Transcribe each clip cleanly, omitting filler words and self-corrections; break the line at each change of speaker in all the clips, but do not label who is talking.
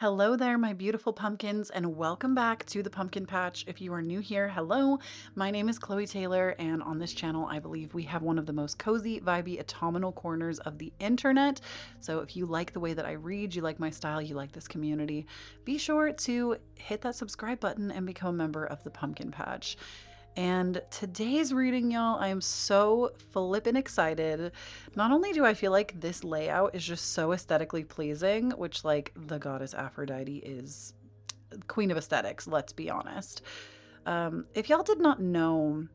Hello there, my beautiful pumpkins, and welcome back to the Pumpkin Patch. If you are new here, hello. My name is Kloee Taylor, and on this channel, I believe we have one of the most cozy, vibey, autumnal corners of the internet. So if you like the way that I read, you like my style, you like this community, be sure to hit that subscribe button and become a member of the Pumpkin Patch. And today's reading, y'all, I am so flippin' excited. Not only do I feel like this layout is just so aesthetically pleasing, which, like, the goddess Aphrodite is queen of aesthetics, let's be honest. If y'all did not know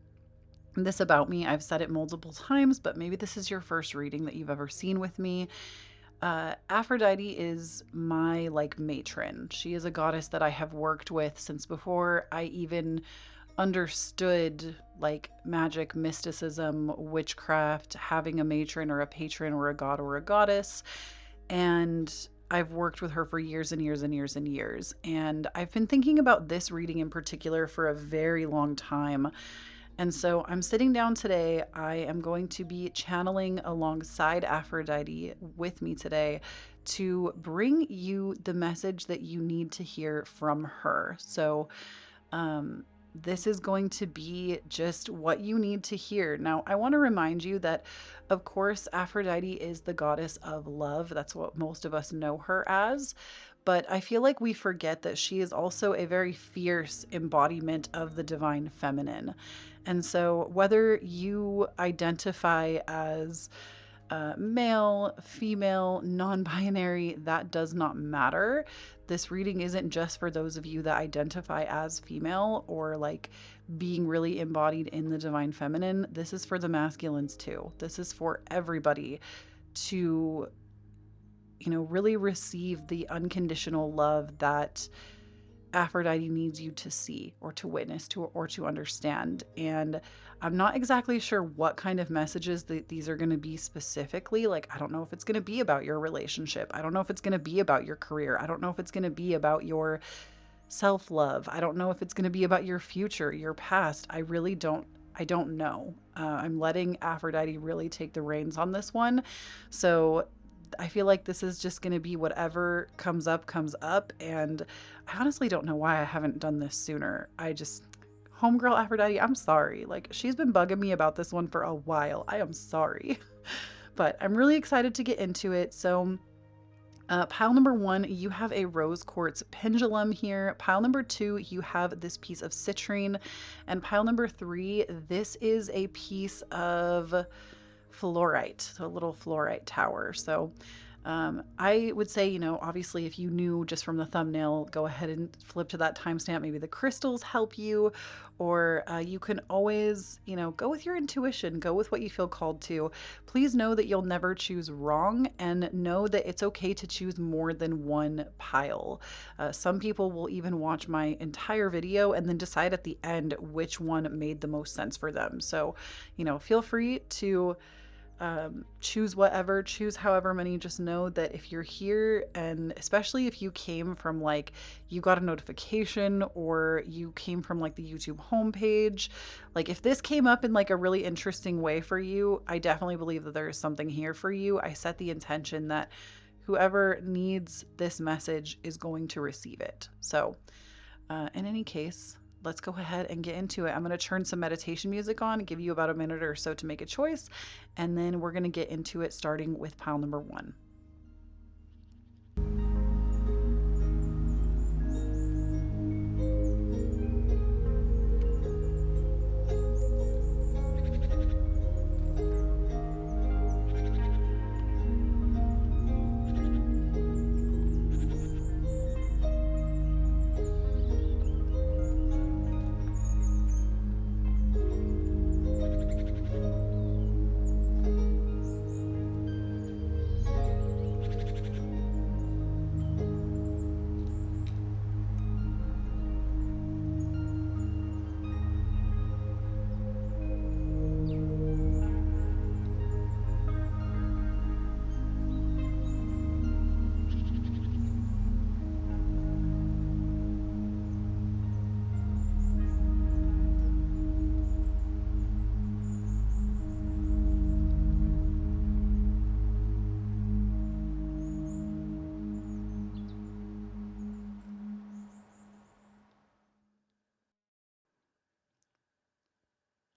this about me, I've said it multiple times, but maybe this is your first reading that you've ever seen with me. Aphrodite is my, like, matron. She is a goddess that I have worked with since before I even understood like magic, mysticism, witchcraft, having a matron or a patron or a god or a goddess. And I've worked with her for years and years and years and years. And I've been thinking about this reading in particular for a very long time. And so I'm sitting down today. I am going to be channeling alongside Aphrodite with me today to bring you the message that you need to hear from her. So, this is going to be just what you need to hear. Now, I want to remind you that, of course, Aphrodite is the goddess of love. That's what most of us know her as. But I feel like we forget that she is also a very fierce embodiment of the divine feminine. And so, whether you identify as male, female, non-binary, that does not matter. This reading isn't just for those of you that identify as female or like being really embodied in the divine feminine. This is for the masculines too. This is for everybody to, really receive the unconditional love that Aphrodite needs you to see or to witness to or to understand. And I'm not exactly sure what kind of messages these are going to be specifically. Like, I don't know if it's going to be about your relationship. I don't know if it's going to be about your career. I don't know if it's going to be about your self-love. I don't know if it's going to be about your future, your past. I don't know. I'm letting Aphrodite really take the reins on this one. So I feel like this is just going to be whatever comes up, and I honestly don't know why I haven't done this sooner. Homegirl Aphrodite, I'm sorry. Like, she's been bugging me about this one for a while. I am sorry. But I'm really excited to get into it. So, pile number 1, you have a rose quartz pendulum here. Pile number 2, you have this piece of citrine. And pile number 3, this is a piece of fluorite, so a little fluorite tower. So I would say, obviously if you knew just from the thumbnail, go ahead and flip to that timestamp. Maybe the crystals help you, or you can always, go with your intuition, go with what you feel called to. Please know that you'll never choose wrong, and know that it's okay to choose more than one pile. Some people will even watch my entire video and then decide at the end which one made the most sense for them. So, feel free to choose whatever, choose however many. Just know that if you're here, and especially if you came from like, you got a notification or you came from like the YouTube homepage, like if this came up in like a really interesting way for you, I definitely believe that there is something here for you. I set the intention that whoever needs this message is going to receive it. So in any case, let's go ahead and get into it. I'm going to turn some meditation music on, give you about a minute or so to make a choice, and then we're going to get into it starting with pile number 1.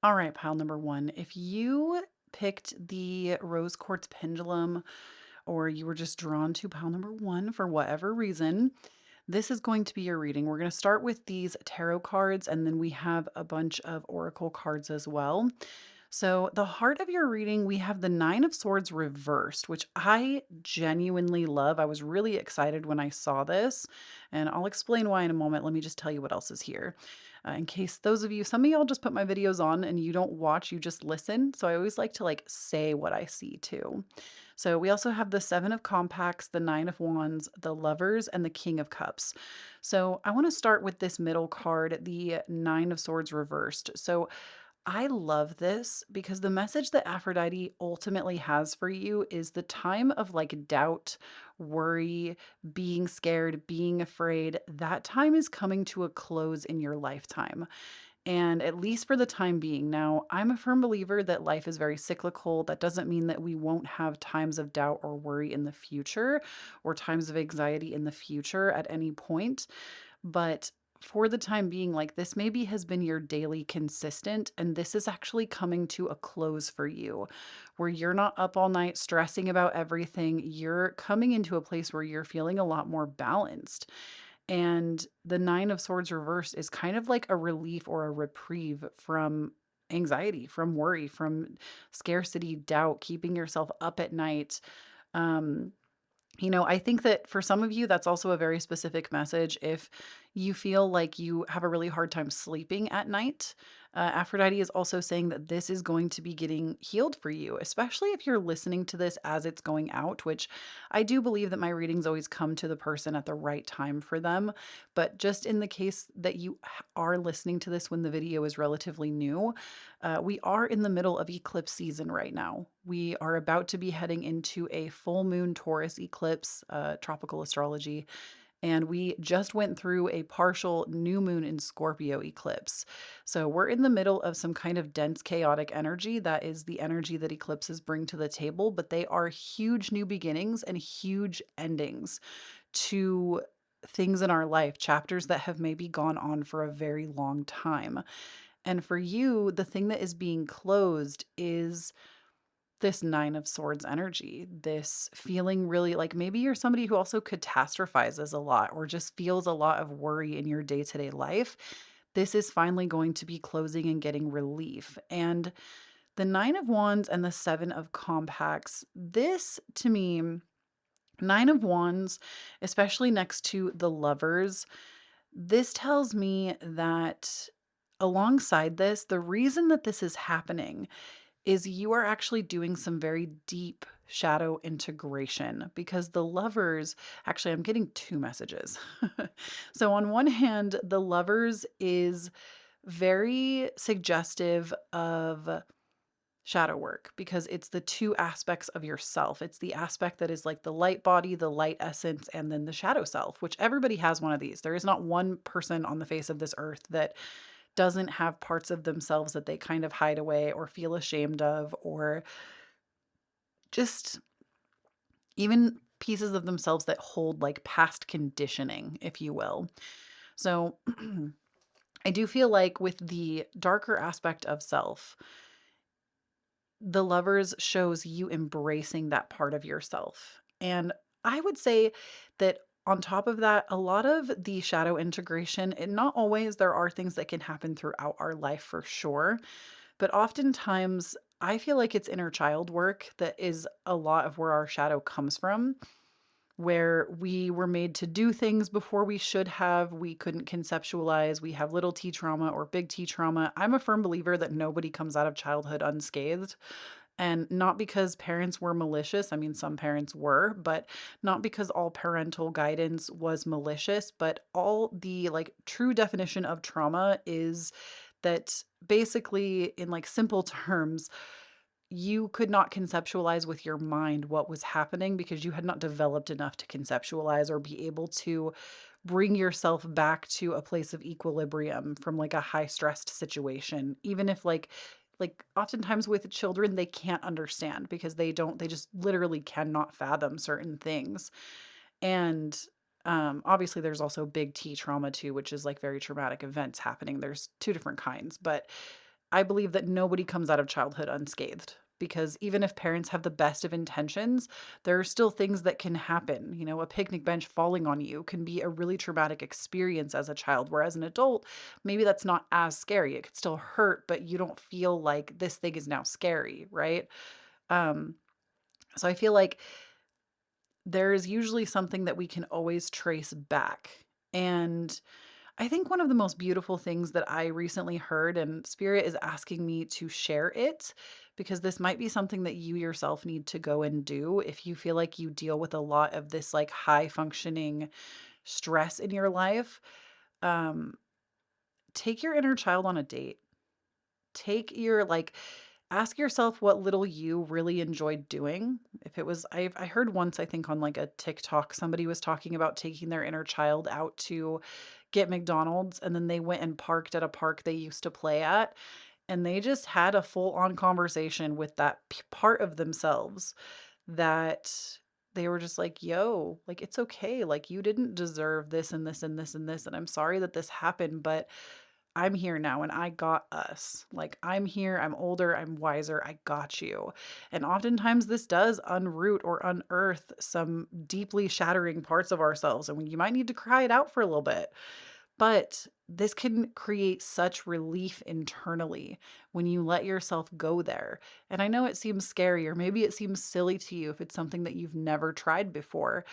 All right, pile number one. If you picked the rose quartz pendulum or you were just drawn to pile number one for whatever reason, this is going to be your reading. We're going to start with these tarot cards, and then we have a bunch of oracle cards as well. So, the heart of your reading, we have the Nine of Swords reversed, which I genuinely love. I was really excited when I saw this, and I'll explain why in a moment. Let me just tell you what else is here. In case those of you, some of y'all just put my videos on and you don't watch, you just listen. So I always like to like say what I see too. So we also have the Seven of Compacts, the Nine of Wands, the Lovers, and the King of Cups. So I want to start with this middle card, the Nine of Swords reversed. So I love this because the message that Aphrodite ultimately has for you is the time of like doubt, worry, being scared, being afraid. That time is coming to a close in your lifetime. And at least for the time being. Now, I'm a firm believer that life is very cyclical. That doesn't mean that we won't have times of doubt or worry in the future or times of anxiety in the future at any point. But for the time being, like this maybe has been your daily consistent, and this is actually coming to a close for you where you're not up all night stressing about everything. You're coming into a place where you're feeling a lot more balanced. And the Nine of Swords reversed is kind of like a relief or a reprieve from anxiety, from worry, from scarcity, doubt, keeping yourself up at night. Um, I think that for some of you, that's also a very specific message. If you feel like you have a really hard time sleeping at night, Aphrodite is also saying that this is going to be getting healed for you, especially if you're listening to this as it's going out, which I do believe that my readings always come to the person at the right time for them. But just in the case that you are listening to this when the video is relatively new, we are in the middle of eclipse season right now. We are about to be heading into a full moon Taurus eclipse, tropical astrology, and we just went through a partial new moon in Scorpio eclipse. So we're in the middle of some kind of dense, chaotic energy. That is the energy that eclipses bring to the table, but they are huge new beginnings and huge endings to things in our life, chapters that have maybe gone on for a very long time. And for you, the thing that is being closed is this Nine of Swords energy, this feeling really like maybe you're somebody who also catastrophizes a lot or just feels a lot of worry in your day to day life. This is finally going to be closing and getting relief. And the Nine of Wands and the Seven of Compacts, this to me, Nine of Wands, especially next to the Lovers, this tells me that alongside this, the reason that this is happening is you are actually doing some very deep shadow integration because the Lovers, actually, I'm getting two messages. So, on one hand, the Lovers is very suggestive of shadow work because it's the two aspects of yourself. It's the aspect that is like the light body, the light essence, and then the shadow self, which everybody has one of these. There is not one person on the face of this earth that doesn't have parts of themselves that they kind of hide away or feel ashamed of, or just even pieces of themselves that hold like past conditioning, if you will. So I do feel like with the darker aspect of self, the Lovers shows you embracing that part of yourself. And I would say that on top of that, a lot of the shadow integration, and not always, there are things that can happen throughout our life for sure, but oftentimes I feel like it's inner child work that is a lot of where our shadow comes from, where we were made to do things before we should have. We couldn't conceptualize. We have little t trauma or big T trauma. I'm a firm believer that nobody comes out of childhood unscathed. And not because parents were malicious. I mean, some parents were, but not because all parental guidance was malicious, but all the like true definition of trauma is that basically, in like simple terms, you could not conceptualize with your mind what was happening because you had not developed enough to conceptualize or be able to bring yourself back to a place of equilibrium from like a high stressed situation, even if like oftentimes with children they can't understand because they just literally cannot fathom certain things. And obviously there's also big T trauma too, which is like very traumatic events happening. There's two different kinds, but I believe that nobody comes out of childhood unscathed, because even if parents have the best of intentions, there are still things that can happen. You know, a picnic bench falling on you can be a really traumatic experience as a child, whereas an adult, maybe that's not as scary. It could still hurt, but you don't feel like this thing is now scary, right? Um, so I feel like there is usually something that we can always trace back. And I think one of the most beautiful things that I recently heard, and Spirit is asking me to share it, because this might be something that you yourself need to go and do if you feel like you deal with a lot of this like high functioning stress in your life. Um, take your inner child on a date. Take your like ask yourself what little you really enjoyed doing. If it was, I heard once, I think on like a TikTok, somebody was talking about taking their inner child out to get McDonald's, and then they went and parked at a park they used to play at, and they just had a full on conversation with that part of themselves, that they were just like, yo, like, it's okay. Like, you didn't deserve this and this and this and this. And I'm sorry that this happened, but I'm here now and I got us. Like, I'm here, I'm older, I'm wiser, I got you. And oftentimes this does unroot or unearth some deeply shattering parts of ourselves. And you might need to cry it out for a little bit. But this can create such relief internally when you let yourself go there. And I know it seems scary, or maybe it seems silly to you if it's something that you've never tried before,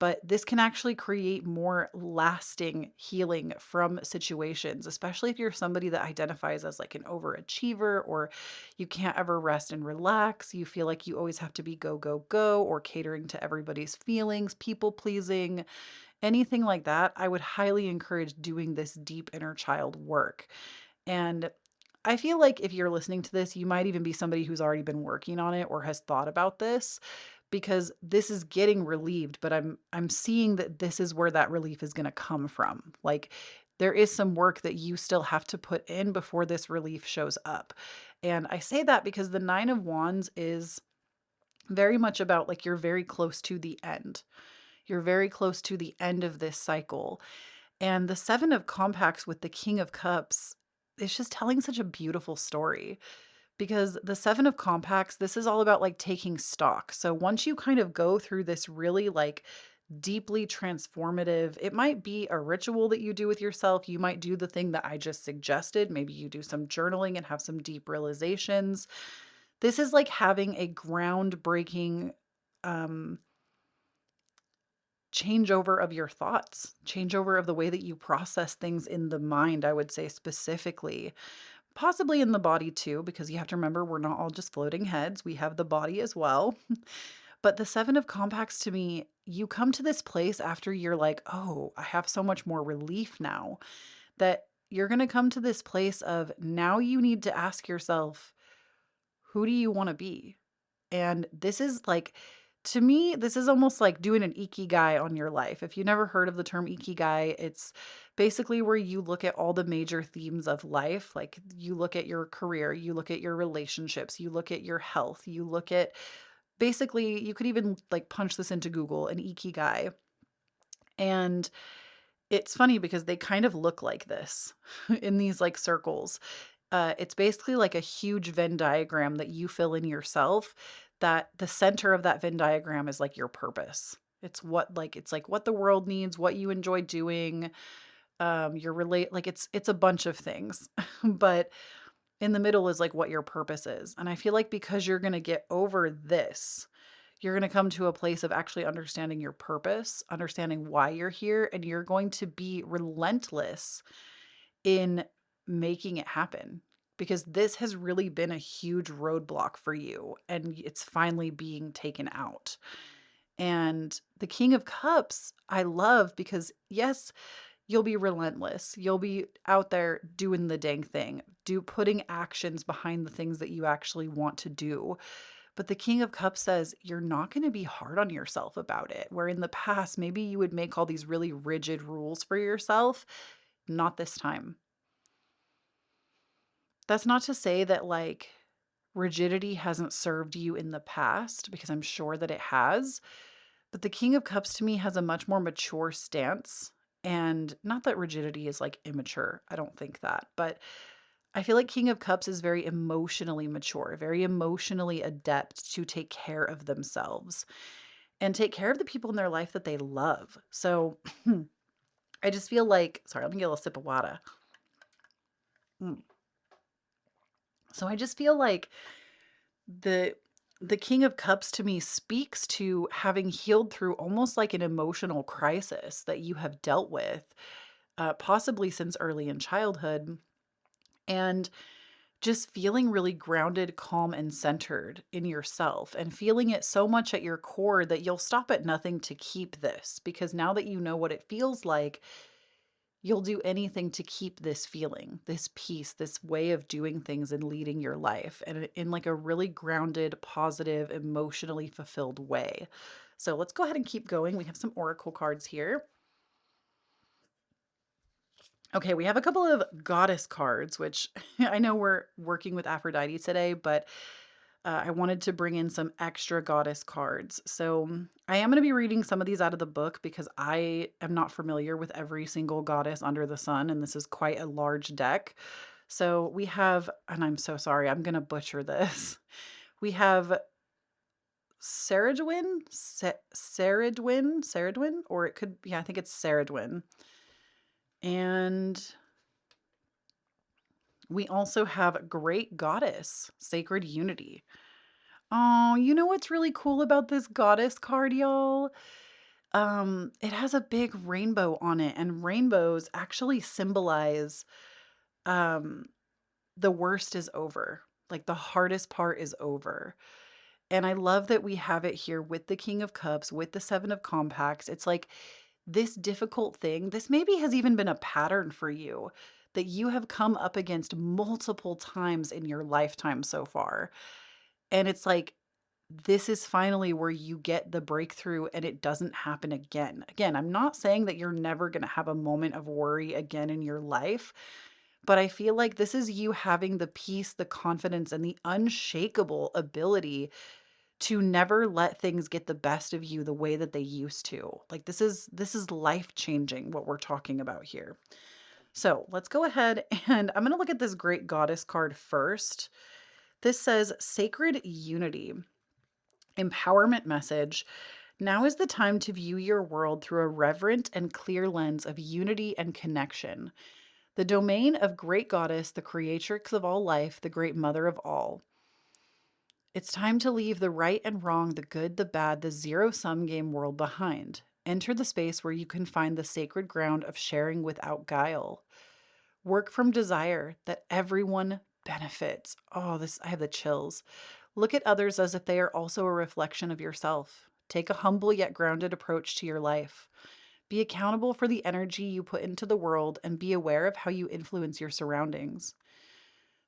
but this can actually create more lasting healing from situations, especially if you're somebody that identifies as like an overachiever, or you can't ever rest and relax. You feel like you always have to be go, go, go, or catering to everybody's feelings, people pleasing, anything like that. I would highly encourage doing this deep inner child work. And I feel like if you're listening to this, you might even be somebody who's already been working on it or has thought about this, because this is getting relieved, but I'm seeing that this is where that relief is going to come from. Like, there is some work that you still have to put in before this relief shows up. And I say that because the 9 of Wands is very much about like you're very close to the end. You're very close to the end of this cycle. And the 7 of Compacts with the King of Cups is just telling such a beautiful story, because the 7 of Compacts, this is all about like taking stock. So once you kind of go through this really like deeply transformative, it might be a ritual that you do with yourself. You might do the thing that I just suggested. Maybe you do some journaling and have some deep realizations. This is like having a groundbreaking um changeover of your thoughts, changeover of the way that you process things in the mind, I would say specifically, possibly in the body too, because you have to remember we're not all just floating heads. We have the body as well. But the 7 of Compacts, to me, you come to this place after you're like, oh, I have so much more relief now, that you're going to come to this place of now you need to ask yourself, who do you want to be? And this is like, to me, this is almost like doing an ikigai on your life. If you never heard of the term ikigai, it's basically where you look at all the major themes of life. Like, you look at your career, you look at your relationships, you look at your health, you look at, basically, you could even like punch this into Google, an ikigai. And it's funny because they kind of look like this in these like circles. It's basically like a huge Venn diagram that you fill in yourself, that the center of that Venn diagram is like your purpose. It's like what the world needs, what you enjoy doing, your relate like it's a bunch of things. But in the middle is like what your purpose is. And I feel like because you're going to get over this, you're going to come to a place of actually understanding your purpose, understanding why you're here, and you're going to be relentless in making it happen, because this has really been a huge roadblock for you and it's finally being taken out. And the King of Cups, I love, because yes, you'll be relentless. You'll be out there doing the dang thing, putting actions behind the things that you actually want to do. But the King of Cups says you're not going to be hard on yourself about it. Where in the past, maybe you would make all these really rigid rules for yourself. Not this time. That's not to say that like rigidity hasn't served you in the past, because I'm sure that it has. But the King of Cups to me has a much more mature stance. And not that rigidity is like immature. I don't think that. But I feel like King of Cups is very emotionally mature, very emotionally adept to take care of themselves and take care of the people in their life that they love. So I just feel like, sorry, let me get a little sip of water. Mm. So I just feel like the the King of Cups to me speaks to having healed through almost like an emotional crisis that you have dealt with, possibly since early in childhood, and just feeling really grounded, calm, and centered in yourself, and feeling it so much at your core that you'll stop at nothing to keep this, because now that you know what it feels like, you'll do anything to keep this feeling, this peace, this way of doing things and leading your life, and in like a really grounded, positive, emotionally fulfilled way. So let's go ahead and keep going. We have some oracle cards here. Okay, we have a couple of goddess cards, which I know we're working with Aphrodite today, but I wanted to bring in some extra goddess cards. So I am going to be reading some of these out of the book because I am not familiar with every single goddess under the sun, and this is quite a large deck. So we have, and I'm so sorry, I'm going to butcher this. We have Saradwin, Saradwin, or it could, yeah, I think it's Saradwin. And we also have Great Goddess, Sacred Unity. Oh, you know what's really cool about this goddess card, y'all? It has a big rainbow on it, and rainbows actually symbolize um the worst is over. Like the hardest part is over. And I love that we have it here with the King of Cups, with the Seven of Compacts. It's like this difficult thing, this maybe has even been a pattern for you that you have come up against multiple times in your lifetime so far. And it's like, this is finally where you get the breakthrough and it doesn't happen again. Again, I'm not saying that you're never going to have a moment of worry again in your life, but I feel like this is you having the peace, the confidence, and the unshakable ability to never let things get the best of you the way that they used to. Like this is life-changing what we're talking about here. So, let's go ahead and I'm going to look at this Great Goddess card first. This says Sacred Unity. Empowerment message. Now is the time to view your world through a reverent and clear lens of unity and connection. The domain of Great Goddess, the creatrix of all life, the great mother of all. It's time to leave the right and wrong, the good, the bad, the zero-sum game world behind. Enter the space where you can find the sacred ground of sharing without guile. Work from desire that everyone benefits. Oh, this, I have the chills. Look at others as if they are also a reflection of yourself. Take a humble yet grounded approach to your life. Be accountable for the energy you put into the world and be aware of how you influence your surroundings.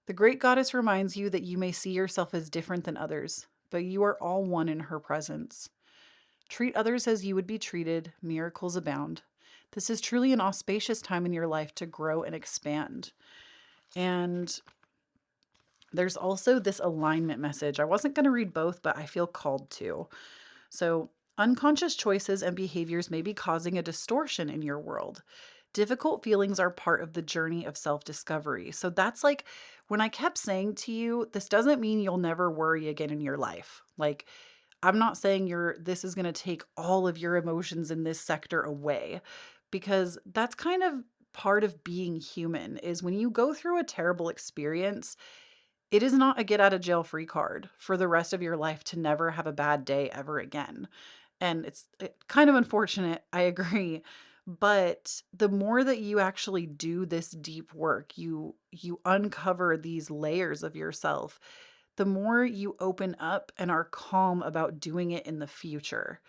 The Great Goddess reminds you that you may see yourself as different than others, but you are all one in her presence. Treat others as you would be treated. Miracles abound. This is truly an auspicious time in your life to grow and expand. And there's also this alignment message. I wasn't going to read both, but I feel called to. So, unconscious choices and behaviors may be causing a distortion in your world. Difficult feelings are part of the journey of self-discovery. So that's like when I kept saying to you, this doesn't mean you'll never worry again in your life. Like, I'm not saying this is going to take all of your emotions in this sector away, because that's kind of part of being human is when you go through a terrible experience, it is not a get out of jail free card for the rest of your life to never have a bad day ever again. And it's kind of unfortunate, I agree. But the more that you actually do this deep work, you uncover these layers of yourself, the more you open up and are calm about doing it in the future.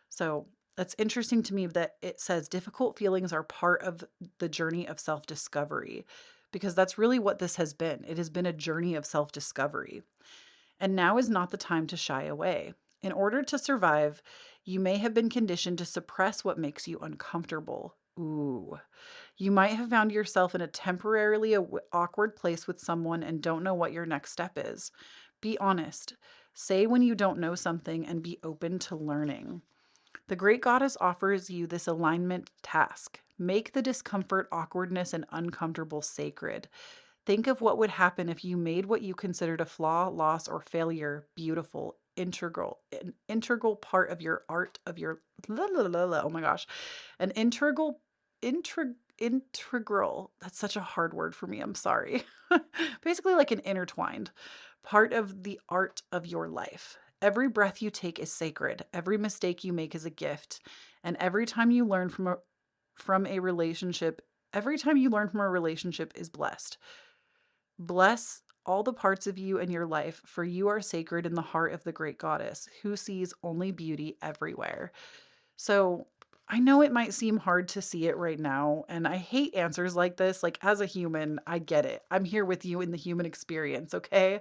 So that's interesting to me that it says difficult feelings are part of the journey of self discovery, because that's really what this has been. It has been a journey of self discovery. And now is not the time to shy away. In order to survive, you may have been conditioned to suppress what makes you uncomfortable. Ooh. You might have found yourself in a temporarily awkward place with someone and don't know what your next step is. Be honest. Say when you don't know something and be open to learning. The Great Goddess offers you this alignment task. Make the discomfort, awkwardness, and uncomfortable sacred. Think of what would happen if you made what you considered a flaw, loss, or failure beautiful, integral, an integral part of your art, of your, la, la, la, la, oh my gosh, an integral, that's such a hard word for me. I'm sorry. Basically, like an intertwined part of the art of your life. Every breath you take is sacred. Every mistake you make is a gift. And every time you learn from a relationship, every time you learn from a relationship is blessed. Bless all the parts of you and your life, for you are sacred in the heart of the great goddess who sees only beauty everywhere. So I know it might seem hard to see it right now, and I hate answers like this. Like, as a human, I get it. I'm here with you in the human experience, okay?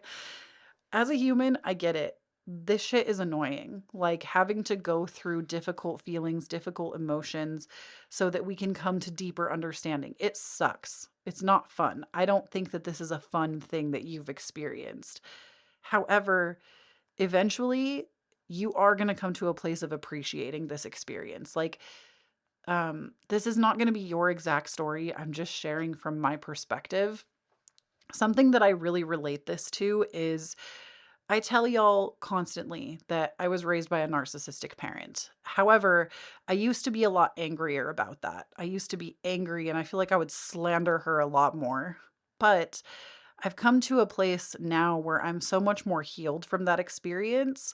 As a human, I get it. This shit is annoying. Like, having to go through difficult feelings, difficult emotions, so that we can come to deeper understanding. It sucks. It's not fun. I don't think that this is a fun thing that you've experienced. However, eventually, you are going to come to a place of appreciating this experience. Like, this is not going to be your exact story. I'm just sharing from my perspective. Something that I really relate this to is I tell y'all constantly that I was raised by a narcissistic parent. However, I used to be a lot angrier about that. I used to be angry and I feel like I would slander her a lot more. But I've come to a place now where I'm so much more healed from that experience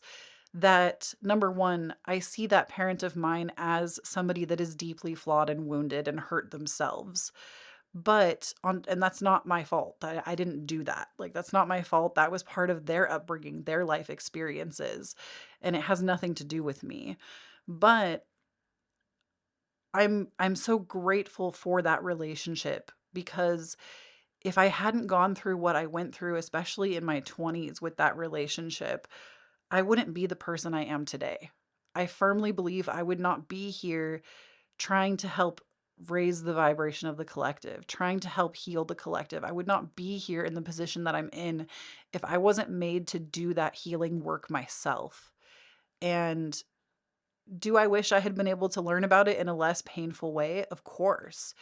that, number one, I see that parent of mine as somebody that is deeply flawed and wounded and hurt themselves. But on and that's not my fault. I didn't do that. Like, that's not my fault. That was part of their upbringing, their life experiences, and it has nothing to do with me. But I'm so grateful for that relationship because if I hadn't gone through what I went through, especially in my 20s with that relationship, I wouldn't be the person I am today. I firmly believe I would not be here trying to help raise the vibration of the collective, trying to help heal the collective. I would not be here in the position that I'm in if I wasn't made to do that healing work myself. And do I wish I had been able to learn about it in a less painful way? Of course.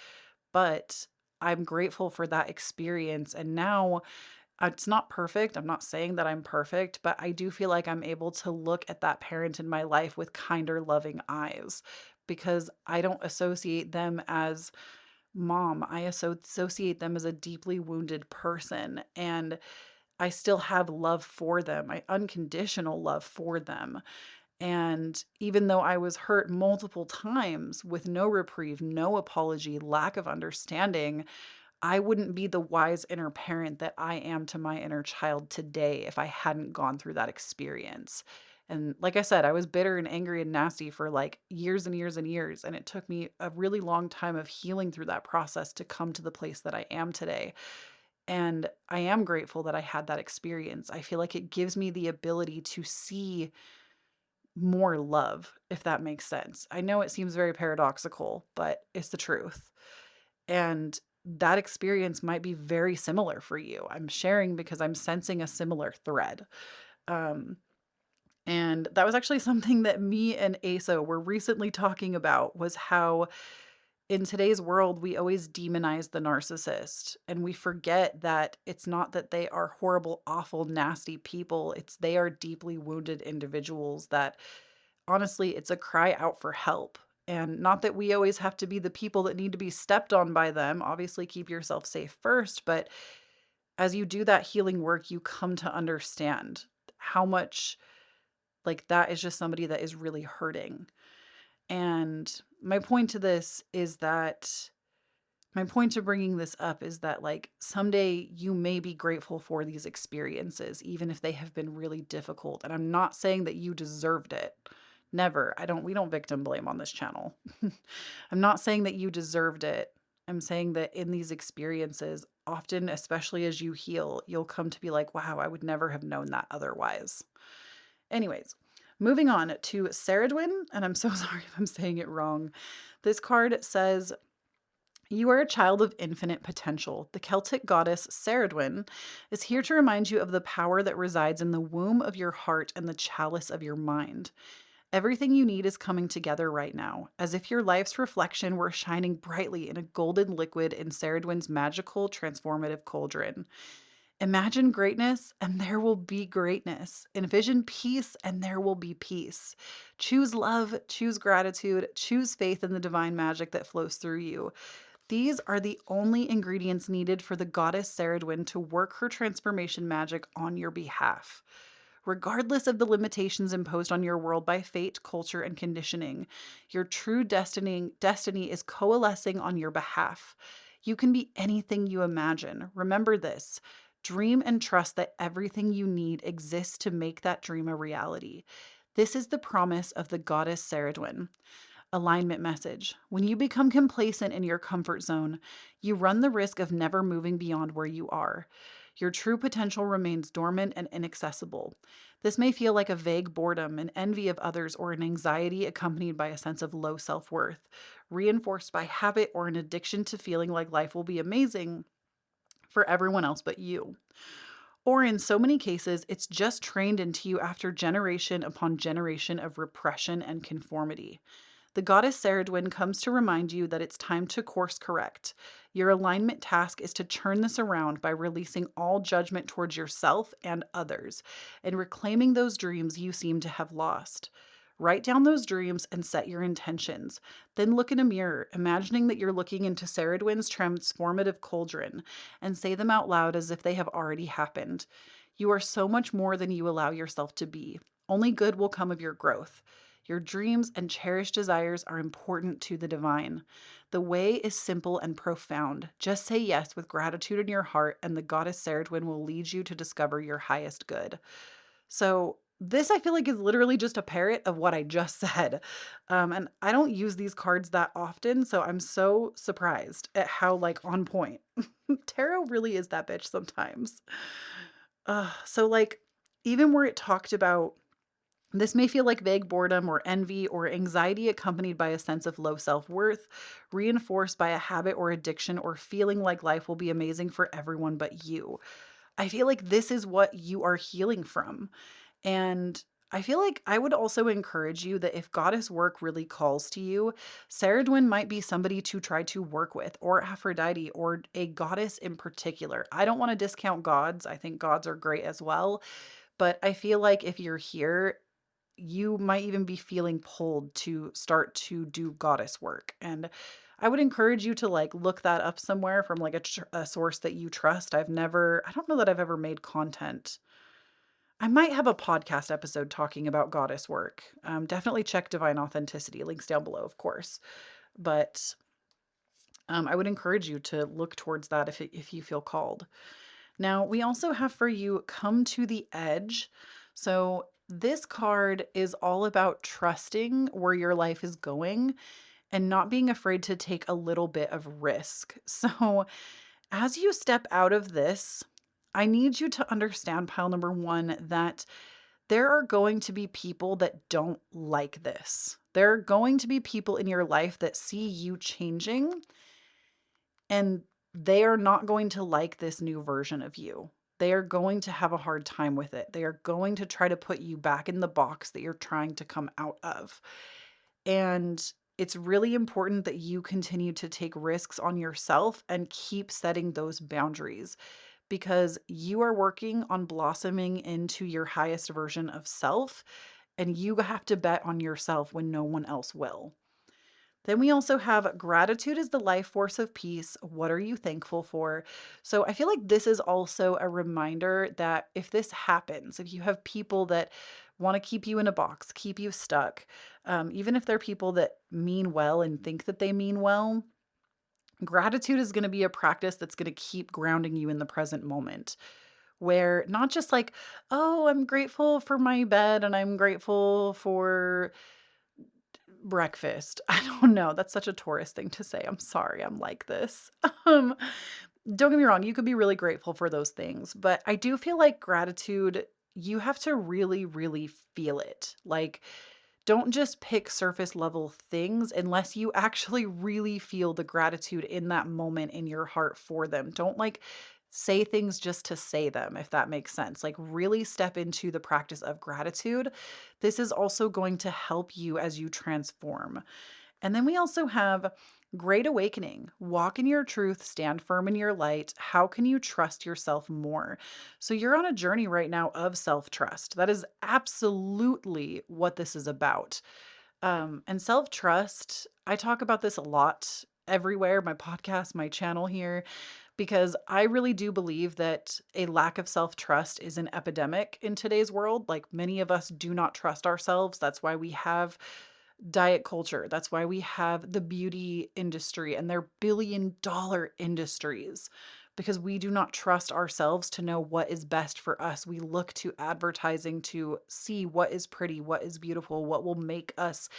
But I'm grateful for that experience. And now it's not perfect. I'm not saying that I'm perfect, but I do feel like I'm able to look at that parent in my life with kinder, loving eyes because I don't associate them as mom. I associate them as a deeply wounded person. And I still have love for them, my unconditional love for them. And even though I was hurt multiple times with no reprieve, no apology, lack of understanding, I wouldn't be the wise inner parent that I am to my inner child today if I hadn't gone through that experience. And like I said, I was bitter and angry and nasty for like years and years and years. And it took me a really long time of healing through that process to come to the place that I am today. And I am grateful that I had that experience. I feel like it gives me the ability to see more love, if that makes sense. I know it seems very paradoxical, but it's the truth. And that experience might be very similar for you. I'm sharing because I'm sensing a similar thread. Um, and that was actually something that me and Asa were recently talking about was how in today's world, we always demonize the narcissist and we forget that it's not that they are horrible, awful, nasty people. It's they are deeply wounded individuals that honestly, it's a cry out for help. And not that we always have to be the people that need to be stepped on by them. Obviously, keep yourself safe first. But as you do that healing work, you come to understand how much like that is just somebody that is really hurting. And my point to this is that my point to bringing this up is that like someday you may be grateful for these experiences, even if they have been really difficult. And I'm not saying that you deserved it. Never. We don't victim blame on this channel. I'm not saying that you deserved it. I'm saying that in these experiences, often, especially as you heal, you'll come to be like, wow, I would never have known that otherwise. Anyways, moving on to Saradwin, and I'm so sorry if I'm saying it wrong. This card says, you are a child of infinite potential. The Celtic goddess Saradwin is here to remind you of the power that resides in the womb of your heart and the chalice of your mind. Everything you need is coming together right now, as if your life's reflection were shining brightly in a golden liquid in Ceridwen's magical, transformative cauldron. Imagine greatness, and there will be greatness. Envision peace, and there will be peace. Choose love, choose gratitude, choose faith in the divine magic that flows through you. These are the only ingredients needed for the goddess Ceridwen to work her transformation magic on your behalf. Regardless of the limitations imposed on your world by fate, culture, and conditioning, your true destiny is coalescing on your behalf. You can be anything you imagine. Remember this. Dream and trust that everything you need exists to make that dream a reality. This is the promise of the goddess Ceridwen. Alignment message. When you become complacent in your comfort zone, you run the risk of never moving beyond where you are. Your true potential remains dormant and inaccessible. This may feel like a vague boredom, an envy of others, or an anxiety accompanied by a sense of low self worth, reinforced by habit or an addiction to feeling like life will be amazing for everyone else but you. Or in so many cases, it's just trained into you after generation upon generation of repression and conformity. The goddess Ceridwen comes to remind you that it's time to course correct. Your alignment task is to turn this around by releasing all judgment towards yourself and others and reclaiming those dreams you seem to have lost. Write down those dreams and set your intentions. Then look in a mirror, imagining that you're looking into Ceridwen's transformative cauldron, and say them out loud as if they have already happened. You are so much more than you allow yourself to be. Only good will come of your growth. Your dreams and cherished desires are important to the divine. The way is simple and profound. Just say yes with gratitude in your heart, and the goddess Ceridwen will lead you to discover your highest good. So, this I feel like is literally just a parrot of what I just said. And I don't use these cards that often, so I'm so surprised at how, like, on point. Tarot really is that bitch sometimes. So, like, even where it talked about this may feel like vague boredom or envy or anxiety accompanied by a sense of low self worth, reinforced by a habit or addiction, or feeling like life will be amazing for everyone but you. I feel like this is what you are healing from. And I feel like I would also encourage you that if goddess work really calls to you, Ceridwen might be somebody to try to work with, or Aphrodite, or a goddess in particular. I don't want to discount gods. I think gods are great as well. But I feel like if you're here, you might even be feeling pulled to start to do goddess work. And I would encourage you to like look that up somewhere from like a source that you trust. I don't know that I've ever made content. I might have a podcast episode talking about goddess work. Definitely check Divine Authenticity. Links down below, of course. But I would encourage you to look towards that if you feel called. Now, we also have for you Come to the Edge. So, this card is all about trusting where your life is going and not being afraid to take a little bit of risk. So, as you step out of this, I need you to understand, pile number one, that there are going to be people that don't like this. There are going to be people in your life that see you changing, and they are not going to like this new version of you. They are going to have a hard time with it. They are going to try to put you back in the box that you're trying to come out of. And it's really important that you continue to take risks on yourself and keep setting those boundaries, because you are working on blossoming into your highest version of self, and you have to bet on yourself when no one else will. Then we also have Gratitude is the life force of peace. What are you thankful for? So I feel like this is also a reminder that if this happens, if you have people that want to keep you in a box, keep you stuck, even if they're people that mean well and think that they mean well, gratitude is going to be a practice that's going to keep grounding you in the present moment. Where not just like, oh, I'm grateful for my bed and I'm grateful for breakfast. I don't know. That's such a Taurus thing to say. I'm sorry. I'm like this. Um, don't get me wrong. You could be really grateful for those things, but I do feel like gratitude, you have to really, really feel it. Like, don't just pick surface level things unless you actually really feel the gratitude in that moment in your heart for them. Don't like say things just to say them, if that makes sense. Like, really step into the practice of gratitude. This is also going to help you as you transform. And then we also have Great Awakening. Walk in your truth, stand firm in your light. How can you trust yourself more? So you're on a journey right now of self-trust. That is absolutely what this is about. And self-trust, I talk about this a lot everywhere, my podcast, my channel here, because I really do believe that a lack of self-trust is an epidemic in today's world. Like, many of us do not trust ourselves. That's why we have diet culture. That's why we have the beauty industry and their billion-dollar industries, because we do not trust ourselves to know what is best for us. We look to advertising to see what is pretty, what is beautiful, what will make us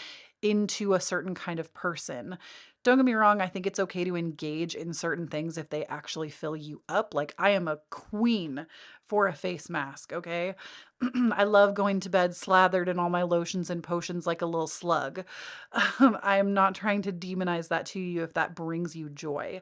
into a certain kind of person. Don't get me wrong, I think it's okay to engage in certain things if they actually fill you up. Like, I am a queen for a face mask, okay? I love going to bed slathered in all my lotions and potions like a little slug. I am not trying to demonize that to you if that brings you joy.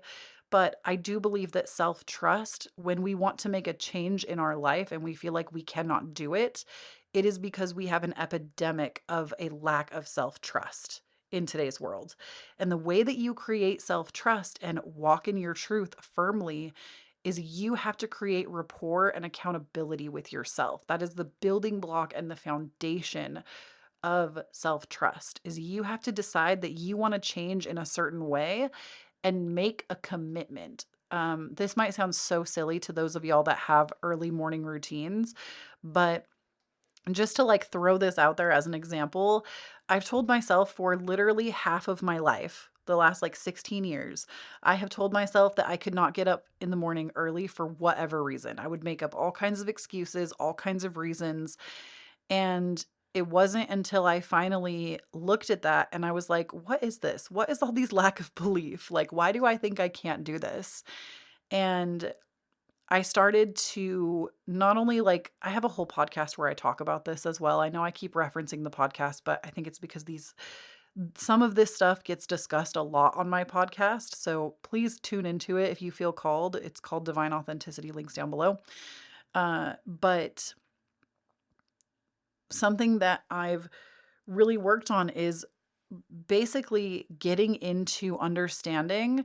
But I do believe that self-trust, when we want to make a change in our life and we feel like we cannot do it, it is because we have an epidemic of a lack of self-trust in today's world. And the way that you create self-trust and walk in your truth firmly is you have to create rapport and accountability with yourself. That is the building block and the foundation of self-trust. Is you have to decide that you want to change in a certain way and make a commitment. This might sound so silly to those of y'all that have early morning routines, but just to like throw this out there as an example, I've told myself for literally half of my life, the last like 16 years, I have told myself that I could not get up in the morning early for whatever reason. I would make up all kinds of excuses, all kinds of reasons. And it wasn't until I finally looked at that and I was like, what is this? What is all these lack of belief? Like, why do I think I can't do this? And I started to not only like, I have a whole podcast where I talk about this as well. I know I keep referencing the podcast, but I think it's because some of this stuff gets discussed a lot on my podcast. So please tune into it if you feel called. It's called Divine Authenticity, links down below. But something that I've really worked on is basically getting into understanding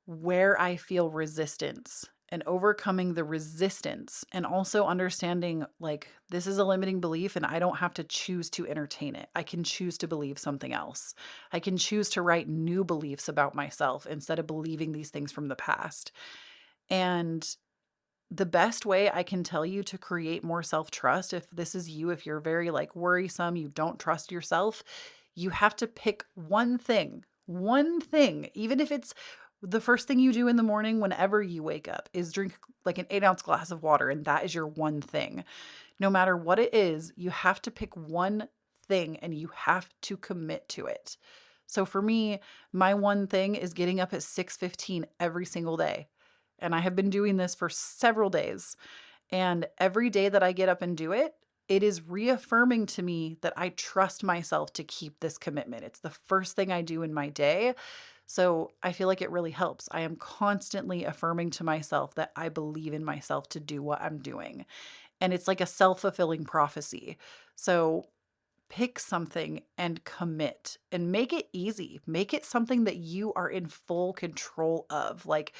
where I feel resistance and overcoming the resistance, and also understanding like, this is a limiting belief and I don't have to choose to entertain it. I can choose to believe something else. I can choose to write new beliefs about myself instead of believing these things from the past. And the best way I can tell you to create more self-trust, if this is you, if you're very like worrisome, you don't trust yourself, you have to pick one thing, even if it's the first thing you do in the morning whenever you wake up is drink like an 8-ounce glass of water, and that is your one thing. No matter what it is, you have to pick one thing and you have to commit to it. So for me, my one thing is getting up at 6:15 every single day. And I have been doing this for several days. And every day that I get up and do it, it is reaffirming to me that I trust myself to keep this commitment. It's the first thing I do in my day. So I feel like it really helps. I am constantly affirming to myself that I believe in myself to do what I'm doing. And it's like a self-fulfilling prophecy. So pick something and commit and make it easy. Make it something that you are in full control of. Like,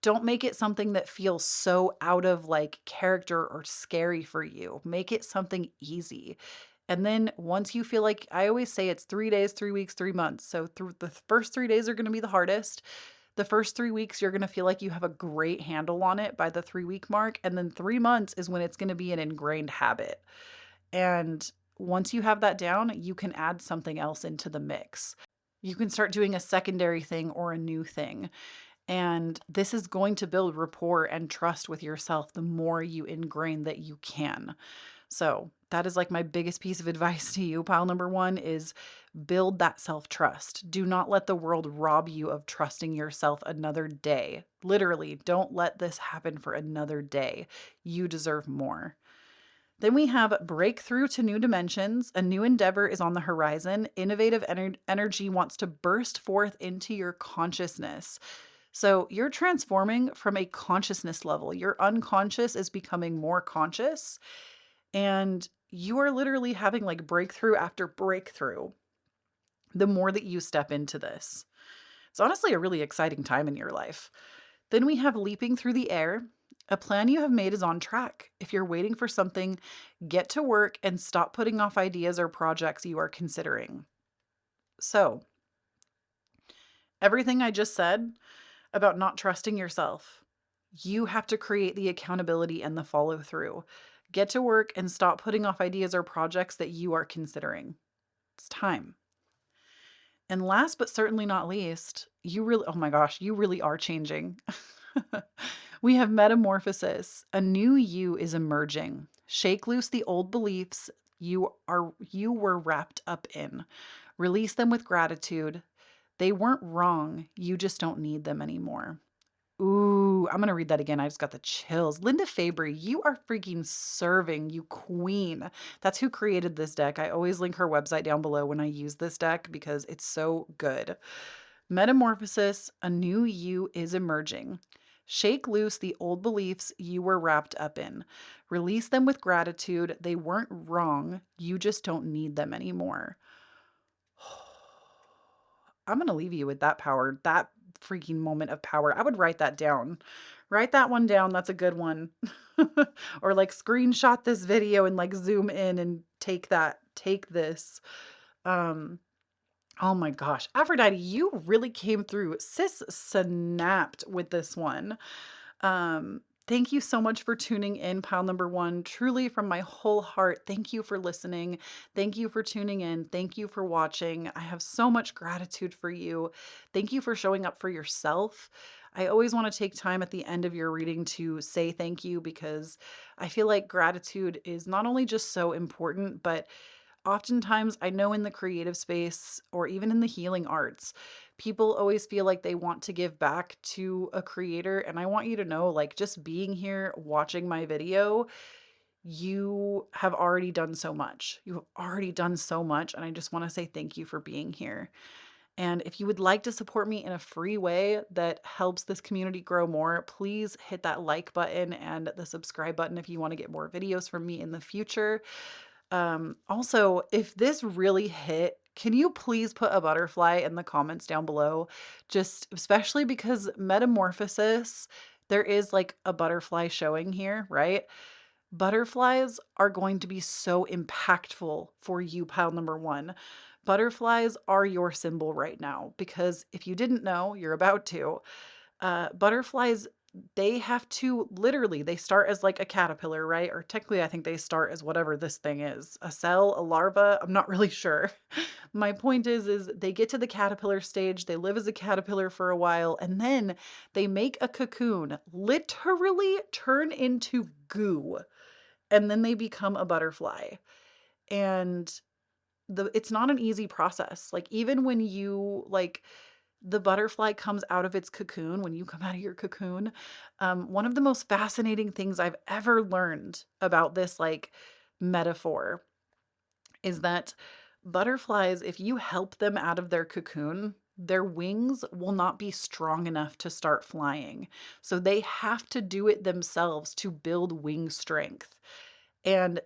don't make it something that feels so out of like character or scary for you. Make it something easy. And then once you feel like, I always say it's 3 days, 3 weeks, 3 months. So through the first 3 days are going to be the hardest. The first 3 weeks, you're going to feel like you have a great handle on it by the 3-week mark. And then 3 months is when it's going to be an ingrained habit. And once you have that down, you can add something else into the mix. You can start doing a secondary thing or a new thing. And this is going to build rapport and trust with yourself the more you ingrain that you can. So that is like my biggest piece of advice to you. Pile number 1 is build that self-trust. Do not let the world rob you of trusting yourself another day. Literally, don't let this happen for another day. You deserve more. Then we have breakthrough to new dimensions. A new endeavor is on the horizon. Innovative energy wants to burst forth into your consciousness. So you're transforming from a consciousness level. Your unconscious is becoming more conscious, and you are literally having like breakthrough after breakthrough the more that you step into this. It's honestly a really exciting time in your life. Then we have leaping through the air. A plan you have made is on track. If you're waiting for something, get to work and stop putting off ideas or projects you are considering. So, everything I just said about not trusting yourself, you have to create the accountability and the follow through. Get to work and stop putting off ideas or projects that you are considering. It's time. And last but certainly not least, oh my gosh, you really are changing. We have metamorphosis. A new you is emerging. Shake loose the old beliefs you were wrapped up in. Release them with gratitude. They weren't wrong. You just don't need them anymore. Ooh, I'm going to read that again. I just got the chills. Linda Fabry, you are freaking serving, you queen. That's who created this deck. I always link her website down below when I use this deck because it's so good. Metamorphosis, a new you is emerging. Shake loose the old beliefs you were wrapped up in. Release them with gratitude. They weren't wrong. You just don't need them anymore. I'm going to leave you with that power, that freaking moment of power. I would write that down. Write that one down. That's a good one. Or like screenshot this video and like zoom in and take this. Oh my gosh. Aphrodite, you really came through. Sis snapped with this one. Thank you so much for tuning in, pile number one. Truly, from my whole heart, thank you for listening. Thank you for tuning in. Thank you for watching. I have so much gratitude for you. Thank you for showing up for yourself. I always want to take time at the end of your reading to say thank you because I feel like gratitude is not only just so important, but oftentimes I know in the creative space or even in the healing arts, people always feel like they want to give back to a creator. And I want you to know, like, just being here, watching my video, you have already done so much. You have already done so much. And I just want to say thank you for being here. And if you would like to support me in a free way that helps this community grow more, please hit that like button and the subscribe button if you want to get more videos from me in the future. Also, if this really hit, can you please put a butterfly in the comments down below? Just especially because metamorphosis, there is like a butterfly showing here, right? Butterflies are going to be so impactful for you, pile number one. Butterflies are your symbol right now because if you didn't know, you're about to. Butterflies, they have to literally, they start as like a caterpillar, right? Or technically, I think they start as whatever this thing is, a cell, a larva. I'm not really sure. My point is they get to the caterpillar stage, they live as a caterpillar for a while, and then they make a cocoon, literally turn into goo, and then they become a butterfly. And it's not an easy process. Like even when you like the butterfly comes out of its cocoon, when you come out of your cocoon, one of the most fascinating things I've ever learned about this like metaphor is that butterflies, if you help them out of their cocoon, their wings will not be strong enough to start flying. So they have to do it themselves to build wing strength. And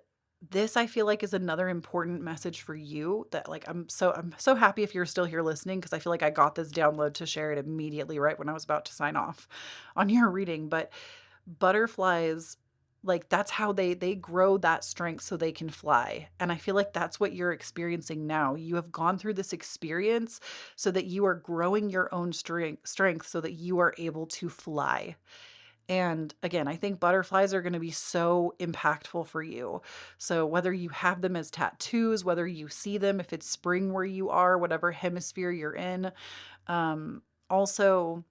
this I feel like is another important message for you that like I'm so happy if you're still here listening because I feel like I got this download to share it immediately right when I was about to sign off on your reading. But butterflies, like that's how they grow that strength so they can fly. And I feel like that's what you're experiencing now. You have gone through this experience so that you are growing your own strength so that you are able to fly. And again, I think butterflies are going to be so impactful for you. So whether you have them as tattoos, whether you see them, if it's spring where you are, whatever hemisphere you're in. Also,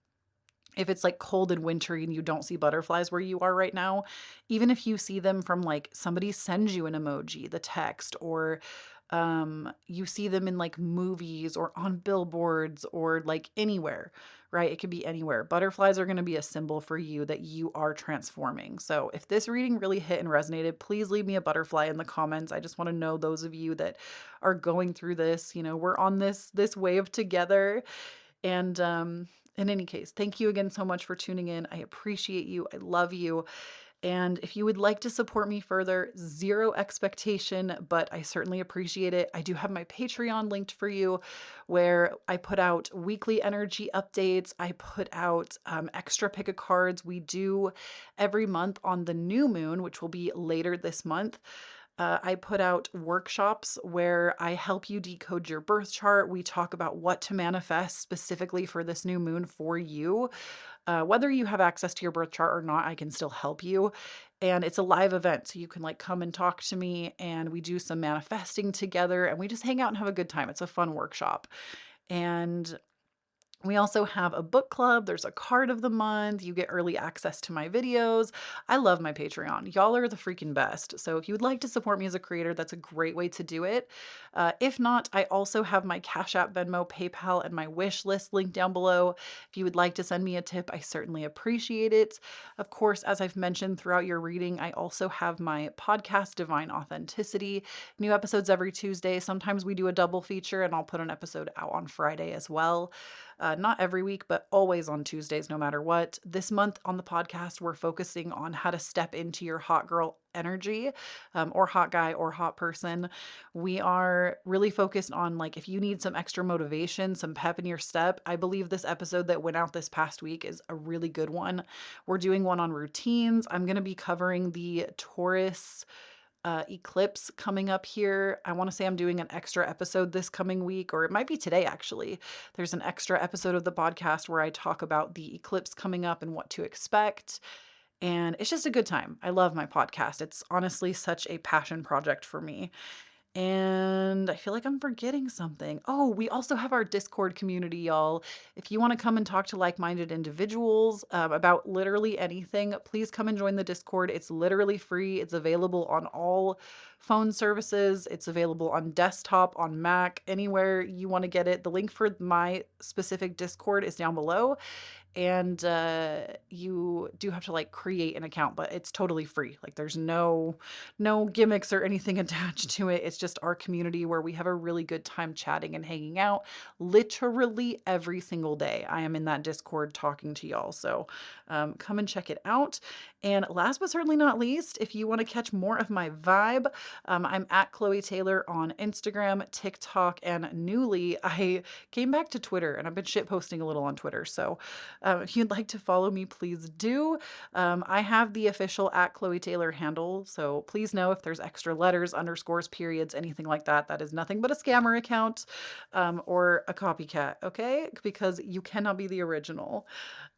if it's like cold and wintry and you don't see butterflies where you are right now, even if you see them from like somebody sends you an emoji, the text, or you see them in like movies or on billboards or like anywhere, right? It could be anywhere. Butterflies are going to be a symbol for you that you are transforming. So if this reading really hit and resonated, please leave me a butterfly in the comments. I just want to know those of you that are going through this, you know, we're on this wave together. And In any case, thank you again so much for tuning in. I appreciate you. I love you. And if you would like to support me further, zero expectation, but I certainly appreciate it. I do have my Patreon linked for you where I put out weekly energy updates. I put out extra pick a cards we do every month on the new moon, which will be later this month. I put out workshops where I help you decode your birth chart. We talk about what to manifest specifically for this new moon for you. Whether you have access to your birth chart or not, I can still help you. And it's a live event, so you can like come and talk to me and we do some manifesting together and we just hang out and have a good time. It's a fun workshop. And we also have a book club. There's a card of the month. You get early access to my videos. I love my Patreon. Y'all are the freaking best. So if you would like to support me as a creator, that's a great way to do it. If not, I also have my Cashapp, Venmo, PayPal, and my wish list linked down below. If you would like to send me a tip, I certainly appreciate it. Of course, as I've mentioned throughout your reading, I also have my podcast, Divine Authenticity. New episodes every Tuesday. Sometimes we do a double feature and I'll put an episode out on Friday as well. Not every week, but always on Tuesdays, no matter what. This month on the podcast, we're focusing on how to step into your hot girl energy, or hot guy or hot person. We are really focused on like, if you need some extra motivation, some pep in your step, I believe this episode that went out this past week is a really good one. We're doing one on routines. I'm going to be covering the Taurus eclipse coming up here. I want to say I'm doing an extra episode this coming week, or it might be today actually. There's an extra episode of the podcast where I talk about the eclipse coming up and what to expect. And it's just a good time. I love my podcast. It's honestly such a passion project for me. And I feel like I'm forgetting something. Oh, we also have our Discord community, y'all. If you want to come and talk to like-minded individuals about literally anything, please come and join the Discord. It's literally free. It's available on all phone services. It's available on desktop, on Mac, anywhere you want to get it. The link for my specific Discord is down below. And you do have to like create an account, but it's totally free. Like there's no gimmicks or anything attached to it. It's just our community where we have a really good time chatting and hanging out literally every single day. I am in that Discord talking to y'all. So come and check it out. And last but certainly not least, if you want to catch more of my vibe, I'm at Kloee Taylor on Instagram, TikTok, and newly I came back to Twitter and I've been shit posting a little on Twitter. So if you'd like to follow me, please do. I have the official at Kloee Taylor handle, so please know if there's extra letters, underscores, periods, anything like that, that is nothing but a scammer account or a copycat, okay? Because you cannot be the original.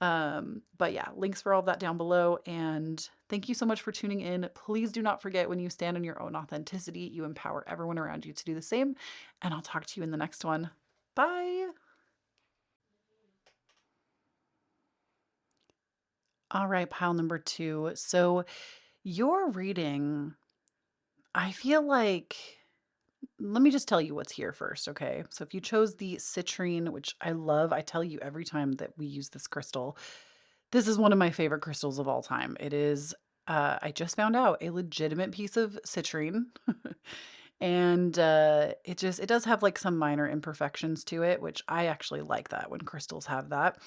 But yeah, links for all of that down below. And thank you so much for tuning in. Please do not forget, when you stand in your own authenticity, you empower everyone around you to do the same. And I'll talk to you in the next one. Bye. All right, pile number 2. So your reading, I feel like, let me just tell you what's here first, okay? So if you chose the citrine, which I love, I tell you every time that we use this crystal, this is one of my favorite crystals of all time. It is, I just found out, a legitimate piece of citrine. And it does have like some minor imperfections to it, which I actually like that when crystals have that.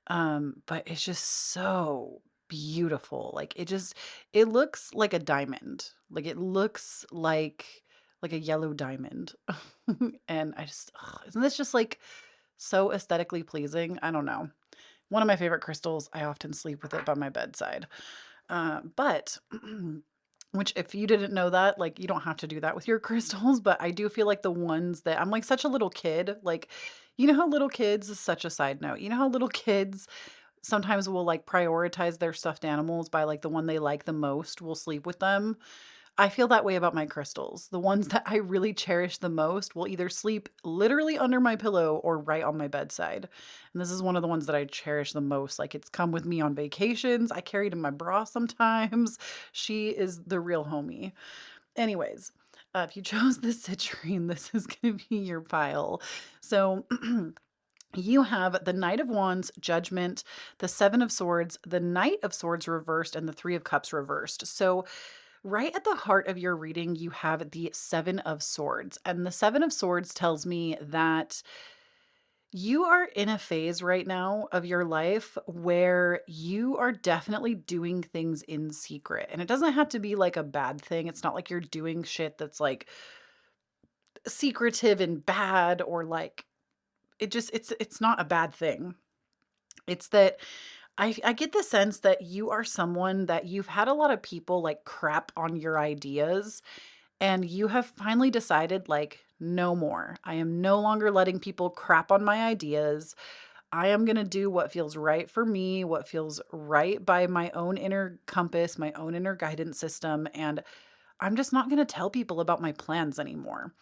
But it's just so beautiful. Like it looks like a diamond. Like it looks like a yellow diamond. And isn't this just like so aesthetically pleasing? I don't know. One of my favorite crystals. I often sleep with it by my bedside. But which, if you didn't know that, like, you don't have to do that with your crystals, but I do feel like the ones that I'm like such a little kid, like, you know how little kids, is such a side note, you know how little kids sometimes will like prioritize their stuffed animals by like the one they like the most will sleep with them. I feel that way about my crystals. The ones that I really cherish the most will either sleep literally under my pillow or right on my bedside. And this is one of the ones that I cherish the most. Like, it's come with me on vacations. I carry it in my bra sometimes. She is the real homie. Anyways, if you chose the citrine, this is going to be your pile. So you have the Knight of Wands, Judgment, the Seven of Swords, the Knight of Swords reversed, and the Three of Cups reversed. So right at the heart of your reading, you have the Seven of Swords. And the Seven of Swords tells me that You are in a phase right now of your life where you are definitely doing things in secret. And it doesn't have to be like a bad thing. It's not like you're doing shit that's like secretive and bad or like it's not a bad thing. It's that I get the sense that you are someone that you've had a lot of people like crap on your ideas and you have finally decided like no more. I am no longer letting people crap on my ideas. I am going to do what feels right for me, what feels right by my own inner compass, my own inner guidance system, and I'm just not going to tell people about my plans anymore.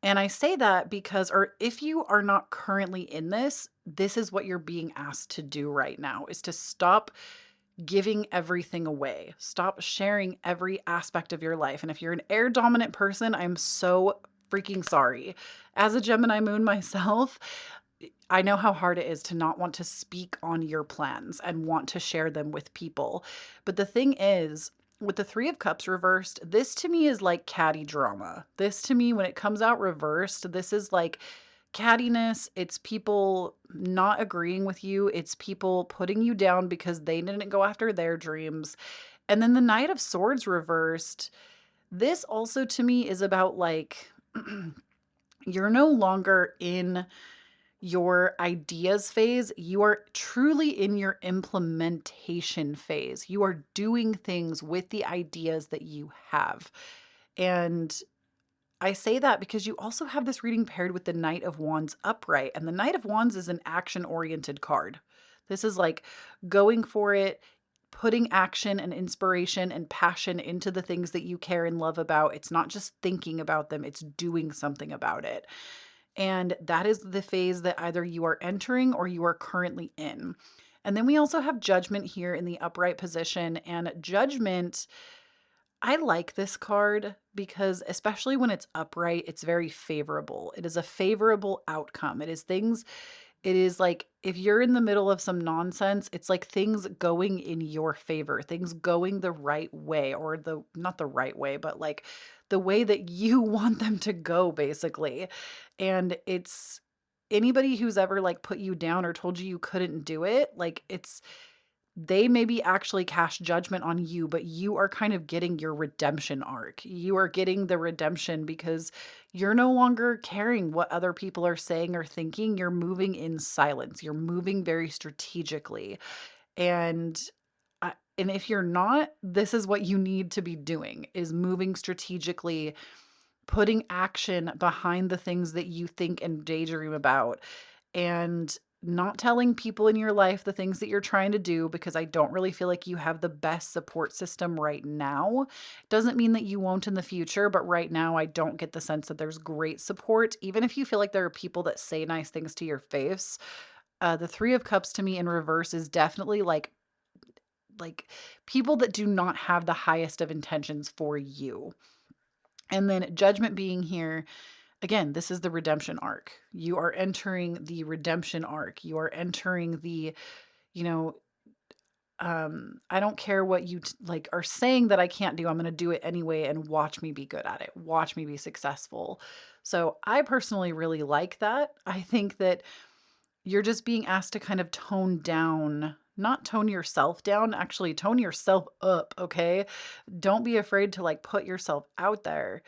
And I say that because, or if you are not currently in this, this is what you're being asked to do right now is to stop giving everything away. Stop sharing every aspect of your life. And if you're an air dominant person, I'm so freaking sorry. As a Gemini moon myself, I know how hard it is to not want to speak on your plans and want to share them with people. But the thing is, with the Three of Cups reversed, this to me is like catty drama. This to me, when it comes out reversed, this is like cattiness. It's people not agreeing with you. It's people putting you down because they didn't go after their dreams. And then the Knight of Swords reversed. This also to me is about like, you're no longer in your ideas phase, you are truly in your implementation phase. You are doing things with the ideas that you have. And I say that because you also have this reading paired with the Knight of Wands upright. And the Knight of Wands is an action oriented card. This is like going for it, putting action and inspiration and passion into the things that you care and love about. It's not just thinking about them, it's doing something about it. And that is the phase that either you are entering or you are currently in. And then we also have Judgment here in the upright position. And Judgment, I like this card because, especially when it's upright, it's very favorable. It is a favorable outcome. It is like if you're in the middle of some nonsense, it's like things going in your favor, things going the right way, or not the right way, but like the way that you want them to go, basically. And it's anybody who's ever like put you down or told you couldn't do it, like they maybe actually cast judgment on you, but you are kind of getting your redemption arc. You are getting the redemption because you're no longer caring what other people are saying or thinking. You're moving in silence. You're moving very strategically. And and if you're not, this is what you need to be doing is moving strategically, putting action behind the things that you think and daydream about, and not telling people in your life the things that you're trying to do because I don't really feel like you have the best support system right now. Doesn't mean that you won't in the future, but right now I don't get the sense that there's great support. Even if you feel like there are people that say nice things to your face, the Three of Cups to me in reverse is definitely like people that do not have the highest of intentions for you. And then Judgment being here, again, this is the redemption arc. You are entering the redemption arc. You are entering the, you know, I don't care what you like are saying that I can't do. I'm going to do it anyway and watch me be good at it. Watch me be successful. So I personally really like that. I think that you're just being asked to kind of tone down, not tone yourself down, actually tone yourself up, okay? Don't be afraid to like put yourself out there,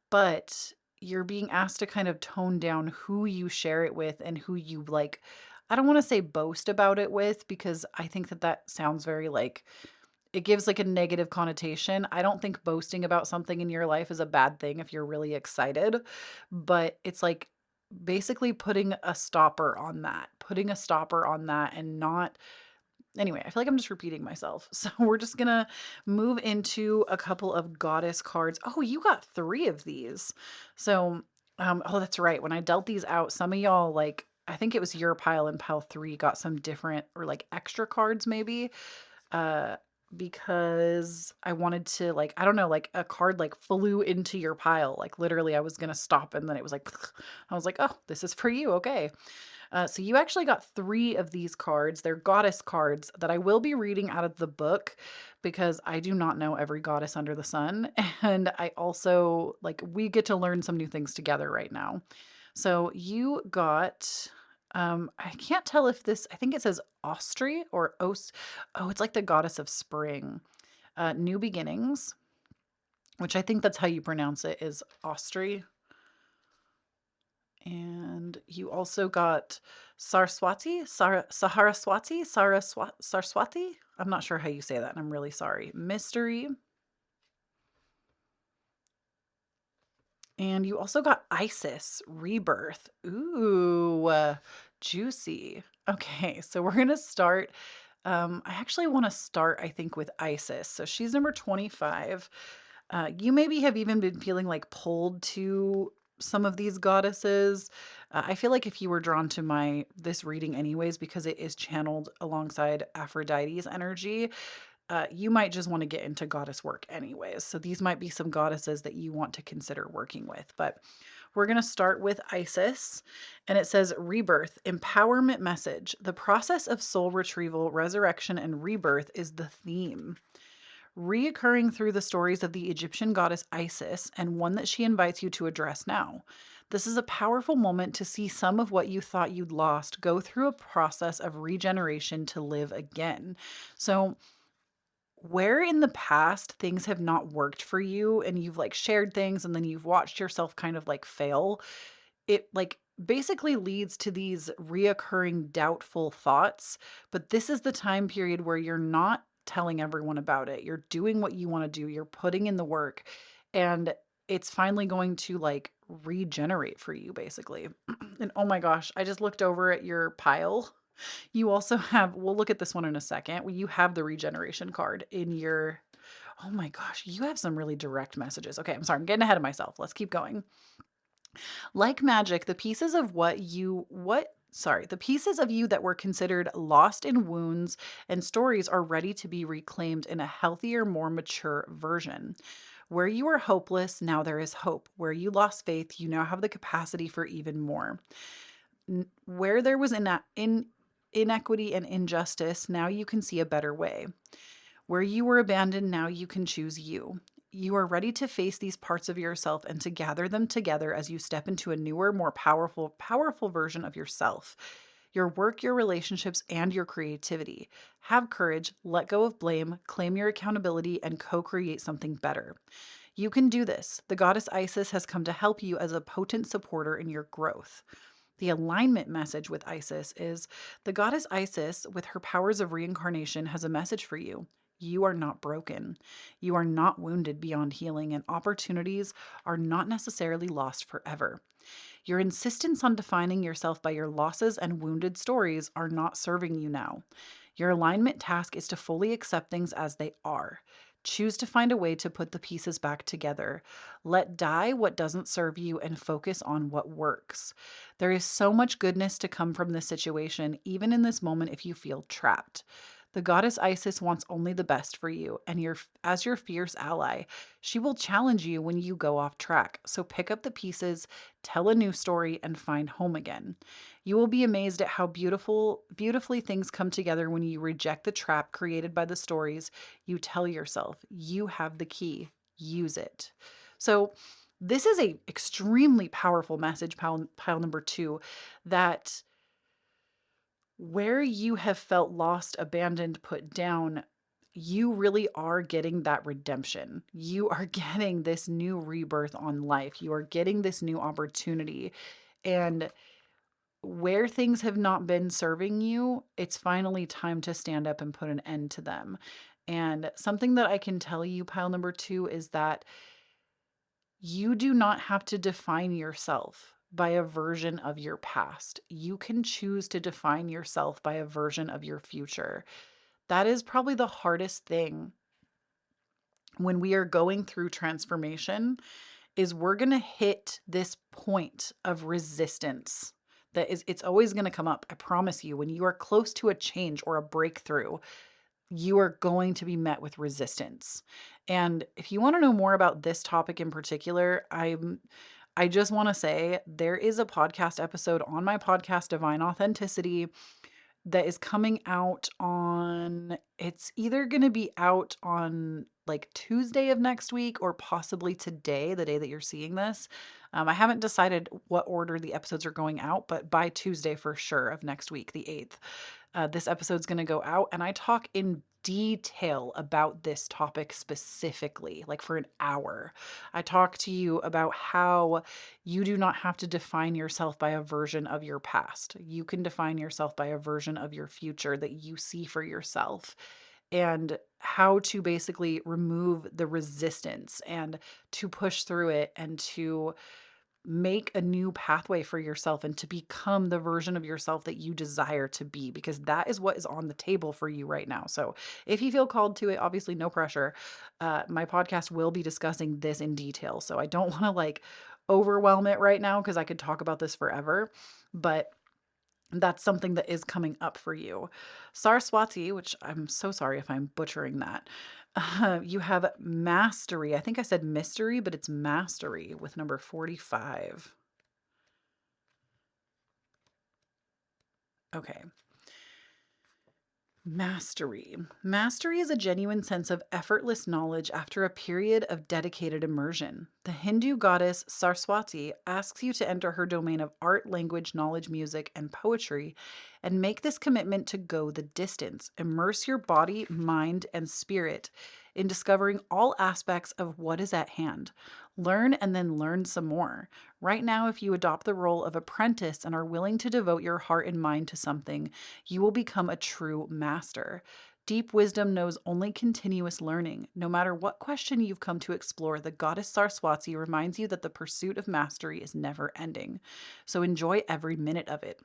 but you're being asked to kind of tone down who you share it with and who you like. I don't want to say boast about it with because I think that that sounds very like it gives like a negative connotation. I don't think boasting about something in your life is a bad thing if you're really excited, but it's like basically putting a stopper on that, and not. Anyway, I feel like I'm just repeating myself. So we're just gonna move into a couple of goddess cards. Oh, you got 3 of these. So, oh, that's right. When I dealt these out, some of y'all like, I think it was your pile and pile 3 got some different or like extra cards maybe. Uh, because I wanted to like, I don't know, like a card like flew into your pile. Like literally I was gonna stop and then it was like, I was like, oh, this is for you. Okay. So you actually got 3 of these cards. They're goddess cards that I will be reading out of the book because I do not know every goddess under the sun. And I also, like, we get to learn some new things together right now. So you got I can't tell if this, I think it says Ostri or Os. Oh, it's like the goddess of spring. New beginnings, which I think that's how you pronounce it, is Ostri. And you also got Saraswati, Saraswati. I'm not sure how you say that, and I'm really sorry. Mystery. And you also got Isis, Rebirth. Ooh, juicy. Okay, so we're gonna start. I actually want to start, I think, with Isis. So she's number 25. You maybe have even been feeling like pulled to some of these goddesses. I feel like if you were drawn to this reading anyways, because it is channeled alongside Aphrodite's energy, you might just want to get into goddess work anyways. So these might be some goddesses that you want to consider working with. But we're going to start with Isis, and it says rebirth, empowerment message. The process of soul retrieval, resurrection, and rebirth is the theme. Reoccurring through the stories of the Egyptian goddess Isis, and one that she invites you to address now. This is a powerful moment to see some of what you thought you'd lost go through a process of regeneration to live again. So, where in the past things have not worked for you and you've like shared things and then you've watched yourself kind of like fail, it like basically leads to these reoccurring doubtful thoughts. But this is the time period where you're not telling everyone about it. You're doing what you want to do, you're putting in the work, and it's finally going to like regenerate for you basically. And oh my gosh, I just looked over at your pile. You also have, we'll look at this one in a second. You have the regeneration card in your, oh my gosh, you have some really direct messages. Okay, I'm sorry, I'm getting ahead of myself. Let's keep going. Like magic, the pieces of the pieces of you that were considered lost in wounds and stories are ready to be reclaimed in a healthier, more mature version. Where you were hopeless, now there is hope. Where you lost faith, you now have the capacity for even more. Where there was inequity and injustice, now you can see a better way. Where you were abandoned, now you can choose you. You are ready to face these parts of yourself and to gather them together as you step into a newer, more powerful version of yourself. Your work, your relationships, and your creativity. Have courage, let go of blame, claim your accountability, and co-create something better. You can do this. The goddess Isis has come to help you as a potent supporter in your growth. The alignment message with Isis is the goddess Isis, with her powers of reincarnation, has a message for you. You are not broken. You are not wounded beyond healing, and opportunities are not necessarily lost forever. Your insistence on defining yourself by your losses and wounded stories are not serving you now. Your alignment task is to fully accept things as they are. Choose to find a way to put the pieces back together. Let die what doesn't serve you and focus on what works. There is so much goodness to come from this situation, even in this moment if you feel trapped. The goddess Isis wants only the best for you, and as your fierce ally, she will challenge you when you go off track. So pick up the pieces, tell a new story, and find home again. You will be amazed at how beautifully things come together when you reject the trap created by the stories you tell yourself. You have the key. Use it. So this is a extremely powerful message, pile number 2, that where you have felt lost, abandoned, put down, you really are getting that redemption. You are getting this new rebirth on life. You are getting this new opportunity. And where things have not been serving you, it's finally time to stand up and put an end to them. And something that I can tell you, pile number 2, is that you do not have to define yourself by a version of your past. You can choose to define yourself by a version of your future. That is probably the hardest thing when we are going through transformation, is we're going to hit this point of resistance. It's always going to come up. I promise you, when you are close to a change or a breakthrough, you are going to be met with resistance. And if you want to know more about this topic in particular, I just want to say there is a podcast episode on my podcast, Divine Authenticity, that is coming out on, it's either going to be out on like Tuesday of next week or possibly today, the day that you're seeing this. I haven't decided what order the episodes are going out, but by Tuesday for sure of next week, the 8th, this episode's going to go out, and I talk in detail about this topic specifically, like for an hour. I talk to you about how you do not have to define yourself by a version of your past. You can define yourself by a version of your future that you see for yourself, and how to basically remove the resistance and to push through it and to make a new pathway for yourself and to become the version of yourself that you desire to be, because that is what is on the table for you right now. So if you feel called to it, obviously no pressure. My podcast will be discussing this in detail. So I don't want to like overwhelm it right now because I could talk about this forever, but that's something that is coming up for you. Saraswati, which I'm so sorry if I'm butchering that. You have mastery. I think I said mystery, but it's mastery with number 45. Okay. Mastery. Mastery is a genuine sense of effortless knowledge after a period of dedicated immersion. The Hindu goddess Saraswati asks you to enter her domain of art, language, knowledge, music, and poetry and make this commitment to go the distance. Immerse your body, mind, and spirit in discovering all aspects of what is at hand. Learn and then learn some more. Right now, if you adopt the role of apprentice and are willing to devote your heart and mind to something, you will become a true master. Deep wisdom knows only continuous learning. No matter what question you've come to explore, the goddess Saraswati reminds you that the pursuit of mastery is never ending. So enjoy every minute of it.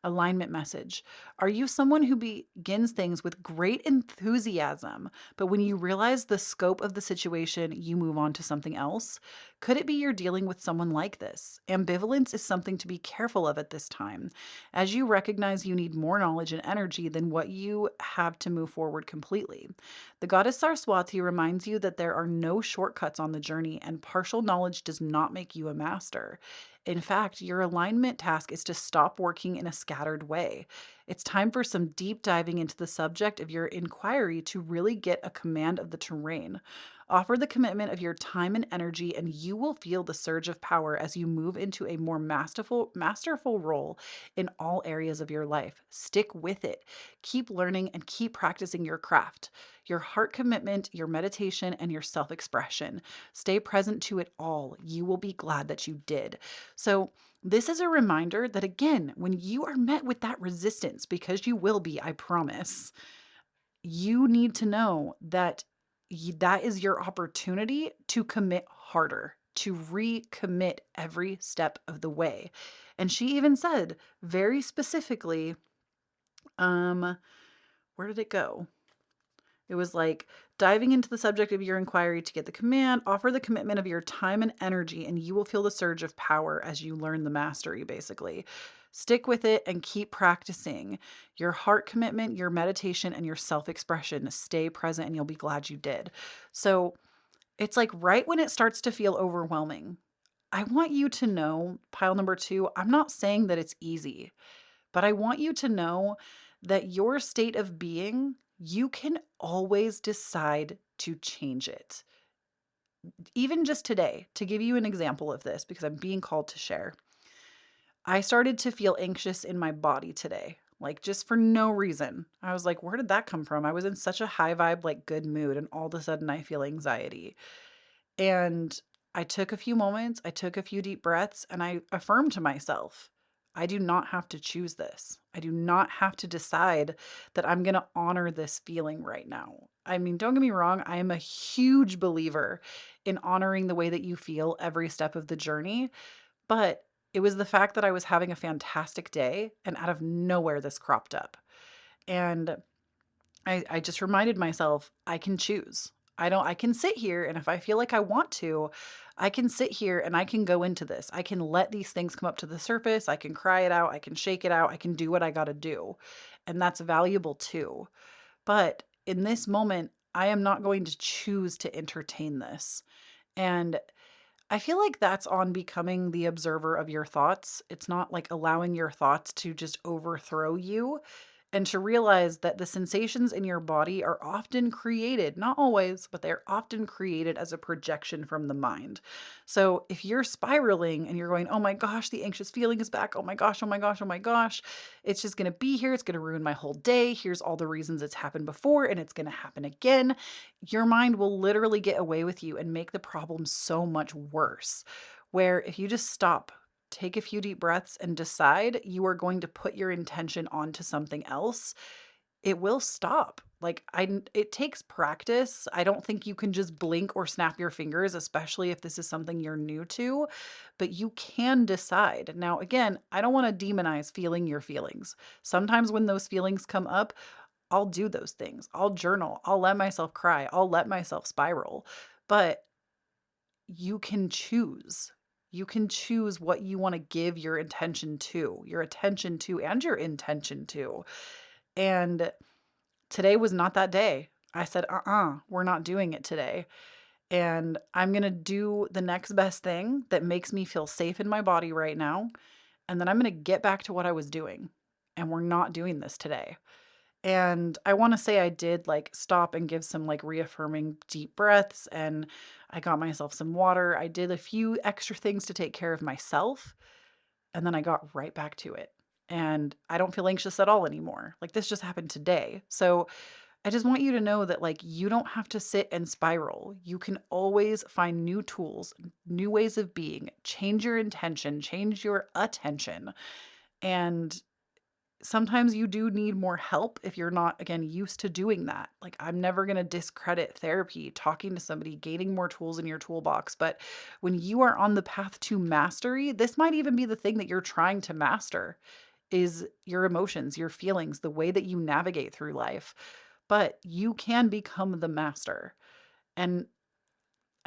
Alignment message. Are you someone who begins things with great enthusiasm, but when you realize the scope of the situation, you move on to something else? Could it be you're dealing with someone like this? Ambivalence is something to be careful of at this time, as you recognize you need more knowledge and energy than what you have to move forward completely. The goddess Saraswati reminds you that there are no shortcuts on the journey, and partial knowledge does not make you a master. In fact, your alignment task is to stop working in a scattered way. It's time for some deep diving into the subject of your inquiry to really get a command of the terrain. Offer the commitment of your time and energy, and you will feel the surge of power as you move into a more masterful role in all areas of your life. Stick with it. Keep learning and keep practicing your craft, your heart commitment, your meditation, and your self expression. Stay present to it all. You will be glad that you did. So, this is a reminder that, again, when you are met with that resistance, because you will be, I promise, you need to know that that is your opportunity to commit harder, to recommit every step of the way. And she even said very specifically, where did it go? It was like diving into the subject of your inquiry to get the command, offer the commitment of your time and energy, and you will feel the surge of power as you learn the mastery, basically. Stick with it and keep practicing. Your heart commitment, your meditation, and your self expression. Stay present, and you'll be glad you did. So it's like right when it starts to feel overwhelming, I want you to know, pile number 2, I'm not saying that it's easy, but I want you to know that your state of being, you can always decide to change it. Even just today, to give you an example of this, because I'm being called to share, I started to feel anxious in my body today, like just for no reason. I was like, where did that come from? I was in such a high vibe, like good mood, and all of a sudden I feel anxiety. And I took a few moments, I took a few deep breaths, and I affirmed to myself, I do not have to choose this. I do not have to decide that I'm going to honor this feeling right now. I mean, don't get me wrong, I am a huge believer in honoring the way that you feel every step of the journey, but it was the fact that I was having a fantastic day and out of nowhere this cropped up. And I just reminded myself I can choose. I can sit here, and if I feel like I want to, I can sit here and I can go into this. I can let these things come up to the surface. I can cry it out. I can shake it out. I can do what I got to do. And that's valuable too. But in this moment, I am not going to choose to entertain this. And I feel like that's on becoming the observer of your thoughts. It's not like allowing your thoughts to just overthrow you and to realize that the sensations in your body are often created, not always, but they're often created as a projection from the mind. So if you're spiraling and you're going, oh my gosh, the anxious feeling is back. Oh my gosh, oh my gosh, oh my gosh. It's just going to be here. It's going to ruin my whole day. Here's all the reasons it's happened before and it's going to happen again. Your mind will literally get away with you and make the problem so much worse. Where if you just stop, take a few deep breaths and decide you are going to put your intention onto something else, it will stop. It takes practice. I don't think you can just blink or snap your fingers, especially if this is something you're new to, but you can decide. Now, again, I don't want to demonize feeling your feelings. Sometimes when those feelings come up, I'll do those things. I'll journal. I'll let myself cry. I'll let myself spiral. But you can choose. You can choose what you want to give your attention to, and your intention to. And today was not that day. I said, we're not doing it today. And I'm going to do the next best thing that makes me feel safe in my body right now. And then I'm going to get back to what I was doing. And we're not doing this today. And I want to say I did stop and give some reaffirming deep breaths, and I got myself some water. I did a few extra things to take care of myself, and then I got right back to it. And I don't feel anxious at all anymore. This just happened today. So I just want you to know that you don't have to sit and spiral. You can always find new tools, new ways of being, change your intention, change your attention. And sometimes you do need more help if you're not, again, used to doing that. I'm never going to discredit therapy, talking to somebody, gaining more tools in your toolbox. But when you are on the path to mastery, this might even be the thing that you're trying to master is your emotions, your feelings, the way that you navigate through life. But you can become the master. And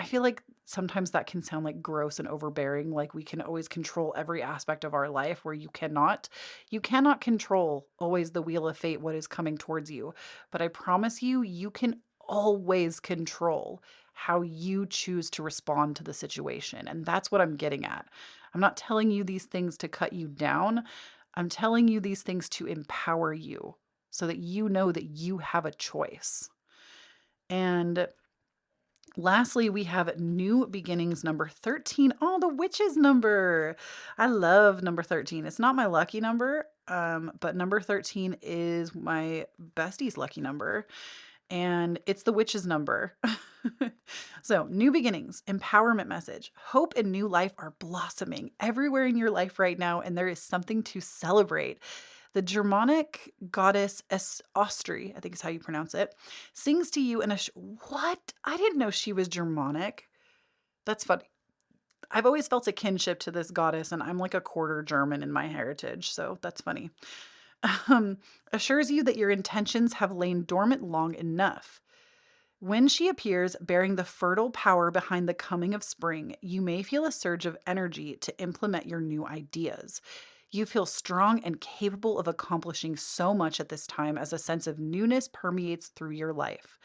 I feel like sometimes that can sound gross and overbearing, we can always control every aspect of our life, where you cannot. You cannot control always the wheel of fate, what is coming towards you. But I promise you, you can always control how you choose to respond to the situation. And that's what I'm getting at. I'm not telling you these things to cut you down. I'm telling you these things to empower you so that you know that you have a choice. And lastly, we have new beginnings number 13. Oh, the witch's number. I love number 13. It's not my lucky number, but number 13 is my bestie's lucky number, and it's the witch's number. So, new beginnings, empowerment message. Hope and new life are blossoming everywhere in your life right now, and there is something to celebrate. The Germanic goddess Ostri, I think is how you pronounce it, sings to you in a what? I didn't know she was Germanic. That's funny. I've always felt a kinship to this goddess, and I'm a quarter German in my heritage, so that's funny. Assures you that your intentions have lain dormant long enough. When she appears bearing the fertile power behind the coming of spring, you may feel a surge of energy to implement your new ideas. You feel strong and capable of accomplishing so much at this time as a sense of newness permeates through your life.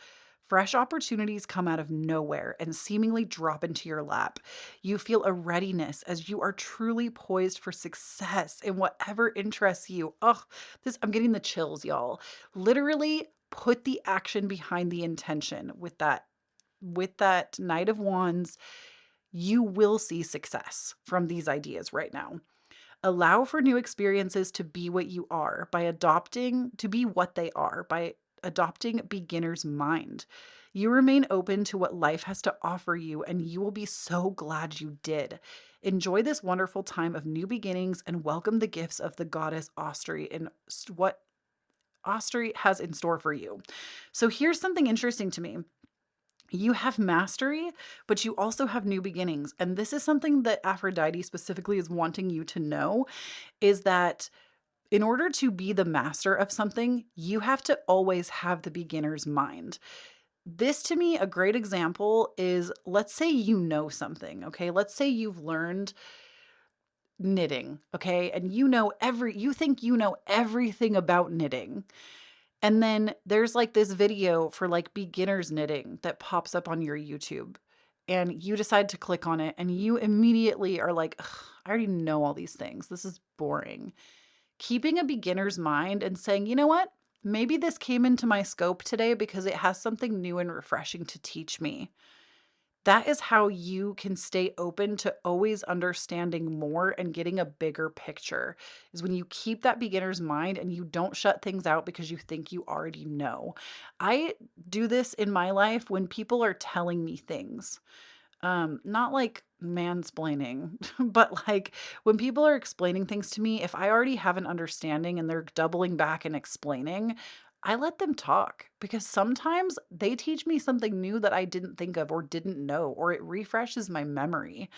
Fresh opportunities come out of nowhere and seemingly drop into your lap. You feel a readiness as you are truly poised for success in whatever interests you. I'm getting the chills, y'all. Literally put the action behind the intention with that Knight of Wands. You will see success from these ideas right now. Allow for new experiences to be what you are by adopting beginner's mind. You remain open to what life has to offer you, and you will be so glad you did. Enjoy this wonderful time of new beginnings and welcome the gifts of the goddess Ostri and what Ostri has in store for you. So here's something interesting to me. You have mastery, but you also have new beginnings. And this is something that Aphrodite specifically is wanting you to know, is that in order to be the master of something, you have to always have the beginner's mind. This, to me, a great example is, let's say you know something, okay? Let's say you've learned knitting, okay? And you think you know everything about knitting. And then there's this video for beginners knitting that pops up on your YouTube, and you decide to click on it and you immediately are like, I already know all these things. This is boring. keeping a beginner's mind and saying, you know what? Maybe this came into my scope today because it has something new and refreshing to teach me. That is how you can stay open to always understanding more and getting a bigger picture, is when you keep that beginner's mind and you don't shut things out because you think you already know. I do this in my life when people are telling me things. Not like mansplaining, but like when people are explaining things to me, if I already have an understanding and they're doubling back and explaining, I let them talk because sometimes they teach me something new that I didn't think of or didn't know, or it refreshes my memory.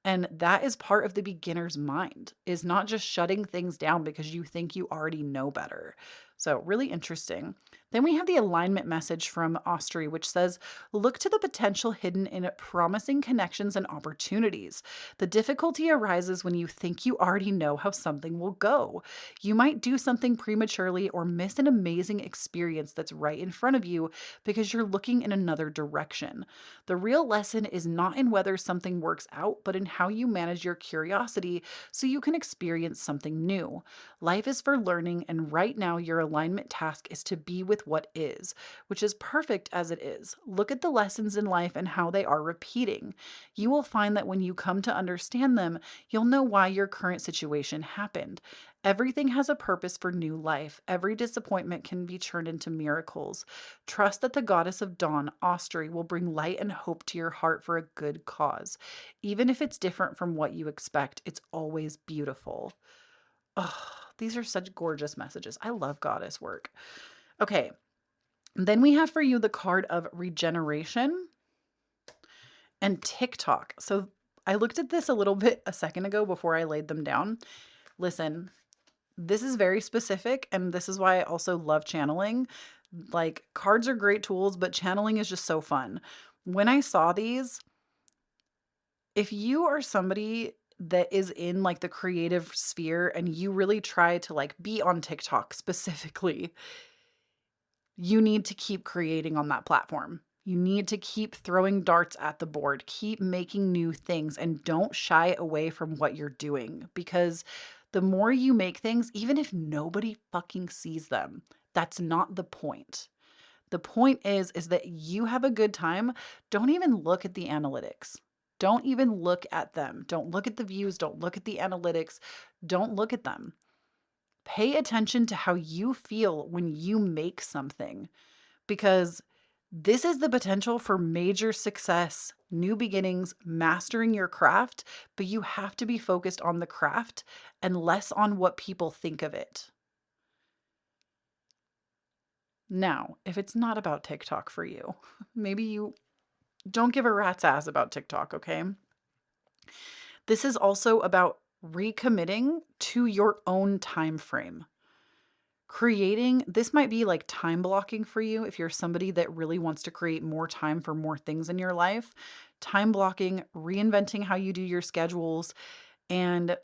And that is part of the beginner's mind, is not just shutting things down because you think you already know better. So, really interesting. Then we have the alignment message from Ostry, which says, look to the potential hidden in promising connections and opportunities. The difficulty arises when you think you already know how something will go. You might do something prematurely or miss an amazing experience that's right in front of you because you're looking in another direction. The real lesson is not in whether something works out, but in how you manage your curiosity so you can experience something new. Life is for learning, and right now your alignment task is to be with what is, which is perfect as it is. Look at the lessons in life and how they are repeating. You will find that when you come to understand them, you'll know why your current situation happened. Everything has a purpose for new life. Every disappointment can be turned into miracles. Trust that the goddess of dawn, Ostry, will bring light and hope to your heart for a good cause. Even if it's different from what you expect, it's always beautiful. Oh, these are such gorgeous messages. I love goddess work. Okay, then we have for you the card of regeneration and TikTok. So I looked at this a little bit a second ago before I laid them down. Listen, this is very specific, and this is why I also love channeling. Like, cards are great tools, but channeling is just so fun. When I saw these, if you are somebody that is in like the creative sphere and you really try to like be on TikTok specifically, you need to keep creating on that platform. You need to keep throwing darts at the board, keep making new things, and don't shy away from what you're doing, because the more you make things, even if nobody fucking sees them, that's not the point. The point is that you have a good time. Don't even look at the analytics. Don't even look at them. Don't look at the views. Don't look at the analytics. Don't look at them. Pay attention to how you feel when you make something, because this is the potential for major success, new beginnings, mastering your craft, but you have to be focused on the craft and less on what people think of it. Now, if it's not about TikTok for you, maybe you don't give a rat's ass about TikTok, okay? This is also about recommitting to your own time frame. Creating, this might be like time blocking for you if you're somebody that really wants to create more time for more things in your life. Time blocking, reinventing how you do your schedules, and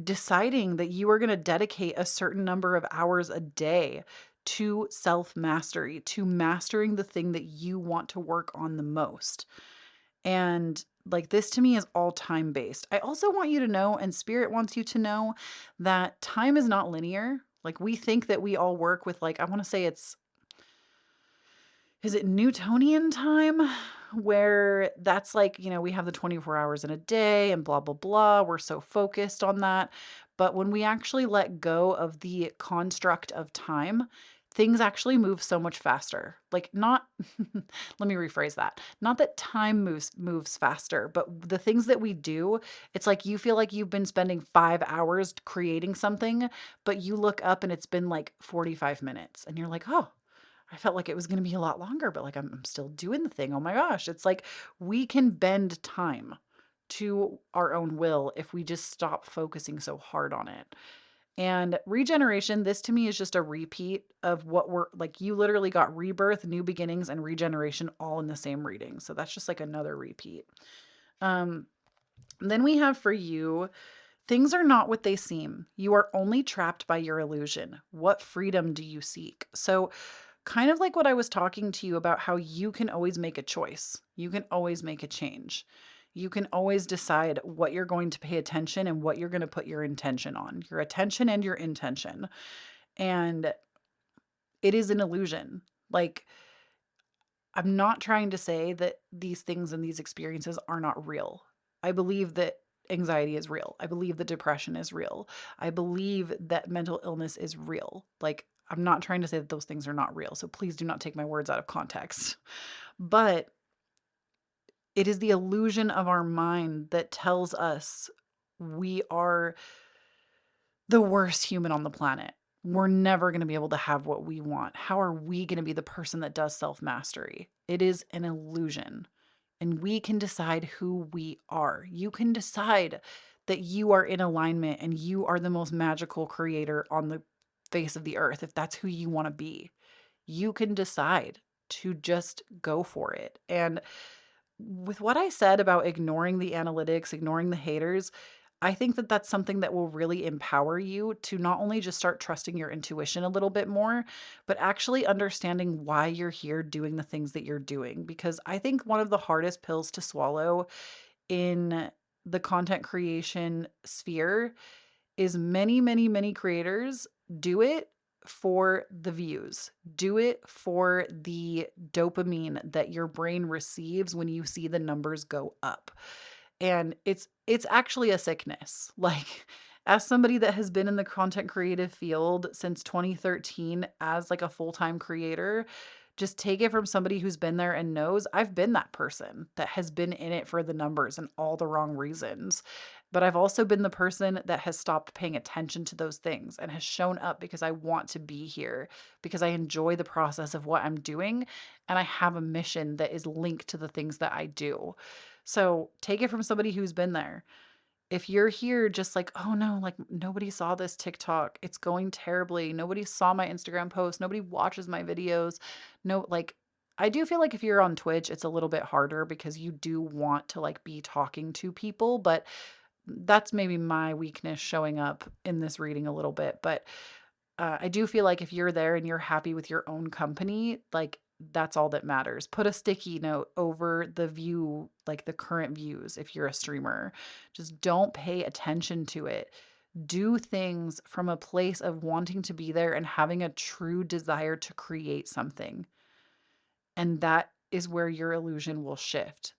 deciding that you are going to dedicate a certain number of hours a day to self mastery, to mastering the thing that you want to work on the most. And like, this to me is all time based. I also want you to know, and Spirit wants you to know, that time is not linear. Like, we think that we all work with, like, I want to say is it Newtonian time? Where that's like, we have the 24 hours in a day and blah, blah, blah. We're so focused on that. But when we actually let go of the construct of time, things actually move so much faster. Like, not, let me rephrase that. Not that time moves faster, but the things that we do, it's like you feel like you've been spending 5 hours creating something, but you look up and it's been like 45 minutes and you're like, oh, I felt like it was going to be a lot longer, but like I'm still doing the thing. Oh my gosh. It's like we can bend time to our own will if we just stop focusing so hard on it. And regeneration, this to me is just a repeat of what we're like. You literally got rebirth, new beginnings, and regeneration all in the same reading. So that's just like another repeat. Then we have for you, things are not what they seem. You are only trapped by your illusion. What freedom do you seek? So, kind of like what I was talking to you about, how you can always make a choice. You can always make a change. You can always decide what you're going to pay attention and what you're going to put your intention on, your attention and your intention. And it is an illusion. Like, I'm not trying to say that these things and these experiences are not real. I believe that anxiety is real. I believe that depression is real. I believe that mental illness is real. Like, I'm not trying to say that those things are not real. So please do not take my words out of context. But it is the illusion of our mind that tells us we are the worst human on the planet. We're never going to be able to have what we want. How are we going to be the person that does self mastery? It is an illusion. And we can decide who we are. You can decide that you are in alignment and you are the most magical creator on the face of the earth, if that's who you want to be. You can decide to just go for it. And with what I said about ignoring the analytics, ignoring the haters, I think that that's something that will really empower you to not only just start trusting your intuition a little bit more, but actually understanding why you're here doing the things that you're doing. Because I think one of the hardest pills to swallow in the content creation sphere is many creators do it for the views. Do it for the dopamine that your brain receives when you see the numbers go up. And it's actually a sickness. Like, as somebody that has been in the content creative field since 2013 as like a full-time creator, just take it from somebody who's been there and knows. I've been that person that has been in it for the numbers and all the wrong reasons. But I've also been the person that has stopped paying attention to those things and has shown up because I want to be here, because I enjoy the process of what I'm doing, and I have a mission that is linked to the things that I do. So take it from somebody who's been there. If you're here just like, oh no, like nobody saw this TikTok, it's going terribly, nobody saw my Instagram post, nobody watches my videos. No, like, I do feel like if you're on Twitch, it's a little bit harder because you do want to like be talking to people, but that's maybe my weakness showing up in this reading a little bit. But I do feel like if you're there and you're happy with your own company, like that's all that matters. Put a sticky note over the view, like the current views, if you're a streamer. Just don't pay attention to it. Do things from a place of wanting to be there and having a true desire to create something. And that is where your illusion will shift.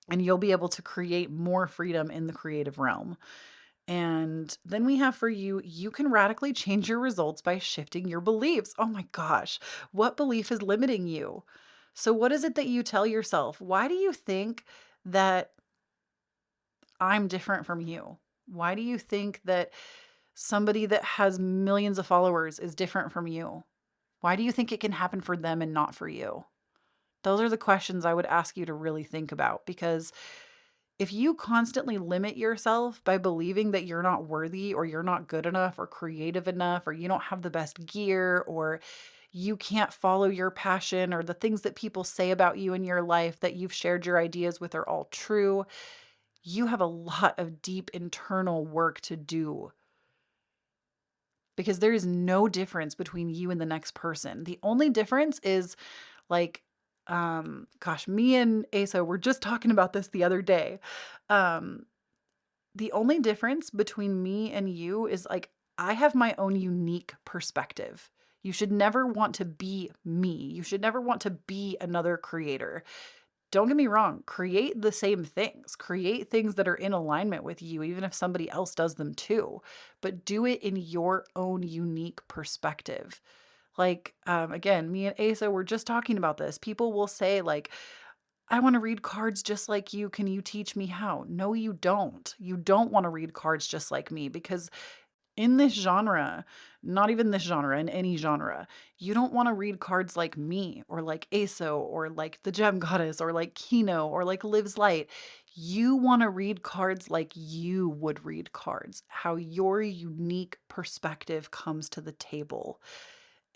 And you'll be able to create more freedom in the creative realm. And then we have for you, you can radically change your results by shifting your beliefs. Oh my gosh, what belief is limiting you? So, what is it that you tell yourself? Why do you think that I'm different from you? Why do you think that somebody that has millions of followers is different from you? Why do you think it can happen for them and not for you? Those are the questions I would ask you to really think about, because if you constantly limit yourself by believing that you're not worthy or you're not good enough or creative enough or you don't have the best gear or you can't follow your passion or the things that people say about you in your life that you've shared your ideas with are all true, you have a lot of deep internal work to do, because there is no difference between you and the next person. The only difference is like, gosh, me and Asa were just talking about this the other day. Um, the only difference between me and you is like, I have my own unique perspective. You should never want to be me. You should never want to be another creator. Don't get me wrong, create the same things. Create things that are in alignment with you, even if somebody else does them too. But do it in your own unique perspective. Like, again, me and Asa were just talking about this. People will say, like, I want to read cards just like you. Can you teach me how? No, you don't. You don't want to read cards just like me, because in this genre, not even this genre, in any genre, you don't want to read cards like me or like Aso or like the Gem Goddess or like Kino or like Lives Light. You want to read cards like you would read cards, how your unique perspective comes to the table.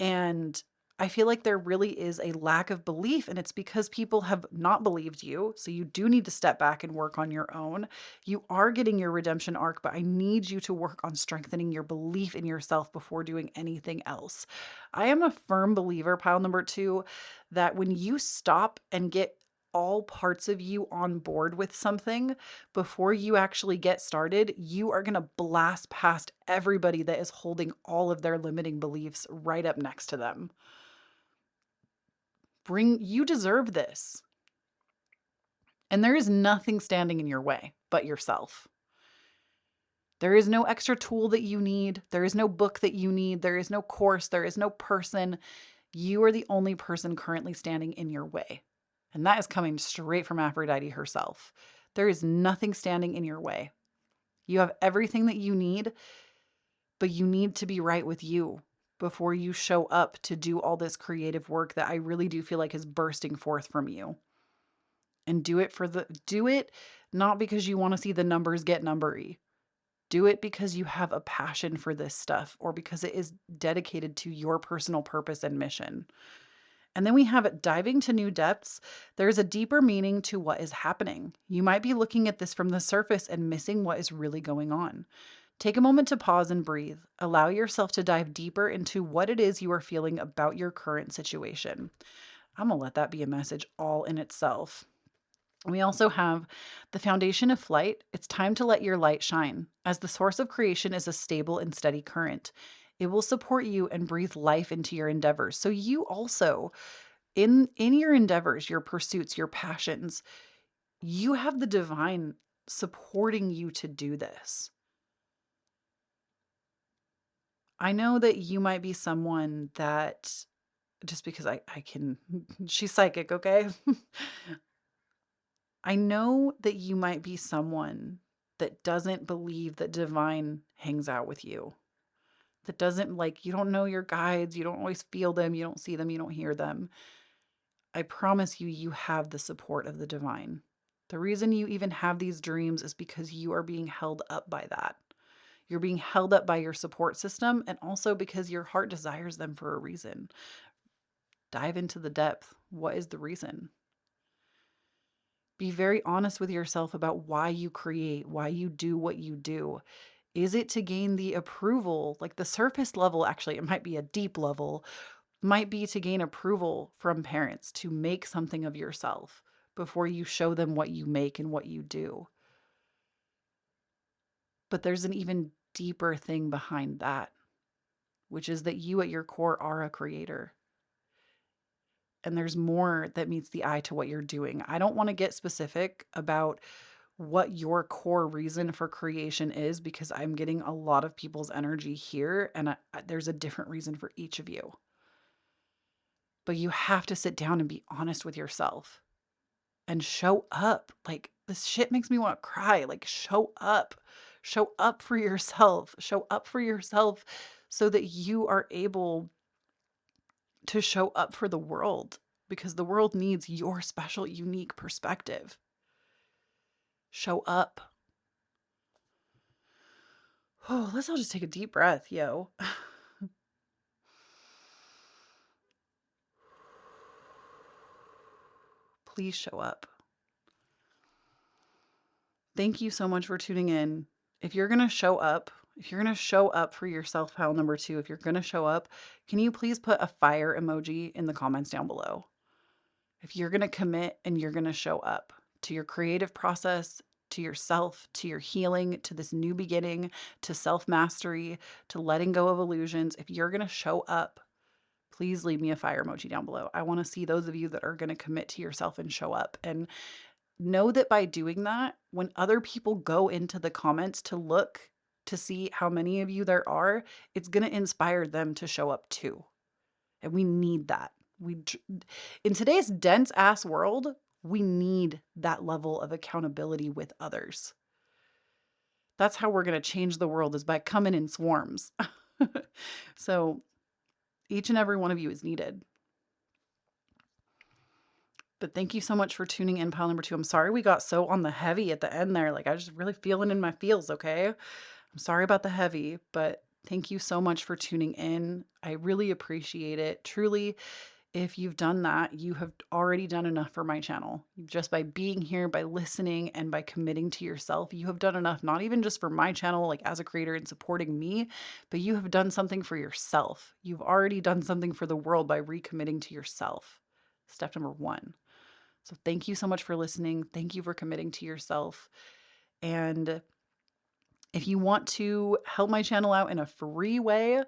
And I feel like there really is a lack of belief, and it's because people have not believed you. So you do need to step back and work on your own. You are getting your redemption arc, but I need you to work on strengthening your belief in yourself before doing anything else. I am a firm believer, pile number two, that when you stop and get all parts of you on board with something before you actually get started, you are going to blast past everybody that is holding all of their limiting beliefs right up next to them. You deserve this. And there is nothing standing in your way but yourself. There is no extra tool that you need. There is no book that you need. There is no course. There is no person. You are the only person currently standing in your way. And that is coming straight from Aphrodite herself. There is nothing standing in your way. You have everything that you need, but you need to be right with you before you show up to do all this creative work that I really do feel like is bursting forth from you. And do it not because you want to see the numbers get numbery. Do it because you have a passion for this stuff or because it is dedicated to your personal purpose and mission. And then we have it diving to new depths. There's a deeper meaning to what is happening. You might be looking at this from the surface and missing what is really going on. Take a moment to pause and breathe. Allow yourself to dive deeper into what it is you are feeling about your current situation. I'm going to let that be a message all in itself. We also have the foundation of flight. It's time to let your light shine, as the source of creation is a stable and steady current. It will support you and breathe life into your endeavors. So you also, in your endeavors, your pursuits, your passions, you have the divine supporting you to do this. I know that you might be someone that, just because she's psychic, okay? I know that you might be someone that doesn't believe that divine hangs out with you. That doesn't, like, you don't know your guides, you don't always feel them, you don't see them, you don't hear them. I promise you, you have the support of the divine. The reason you even have these dreams is because you are being held up by that. You're being held up by your support system, and also because your heart desires them for a reason. Dive into the depth. What is the reason? Be very honest with yourself about why you create, why you do what you do. Is it to gain the approval? Like the surface level, actually, it might be a deep level, might be to gain approval from parents to make something of yourself before you show them what you make and what you do. But there's an even deeper thing behind that, which is that you at your core are a creator. And there's more that meets the eye to what you're doing. I don't want to get specific about what your core reason for creation is because I'm getting a lot of people's energy here, and there's a different reason for each of you. But you have to sit down and be honest with yourself and show up. Like, this shit makes me want to cry. Like, show up. Show up for yourself. Show up for yourself so that you are able to show up for the world, because the world needs your special, unique perspective. Show up. Oh, let's all just take a deep breath, yo. Please show up. Thank you so much for tuning in. If you're going to show up, for yourself, pile number 2, if you're going to show up, can you please put a fire emoji in the comments down below? If you're going to commit and you're going to show up to your creative process, to yourself, to your healing, to this new beginning, to self-mastery, to letting go of illusions, if you're going to show up, please leave me a fire emoji down below. I want to see those of you that are going to commit to yourself and show up. And know that by doing that, when other people go into the comments to look to see how many of you there are, it's going to inspire them to show up too. And we need that. In today's dense ass world, we need that level of accountability with others. That's how we're going to change the world, is by coming in swarms. So each and every one of you is needed. But thank you so much for tuning in, pile number 2. I'm sorry we got so on the heavy at the end there. Like, I was just really feeling in my feels, okay? I'm sorry about the heavy, but thank you so much for tuning in. I really appreciate it. Truly, if you've done that, you have already done enough for my channel. Just by being here, by listening, and by committing to yourself, you have done enough, not even just for my channel, like as a creator and supporting me, but you have done something for yourself. You've already done something for the world by recommitting to yourself. Step number 1. So thank you so much for listening. Thank you for committing to yourself. And if you want to help my channel out in a free way,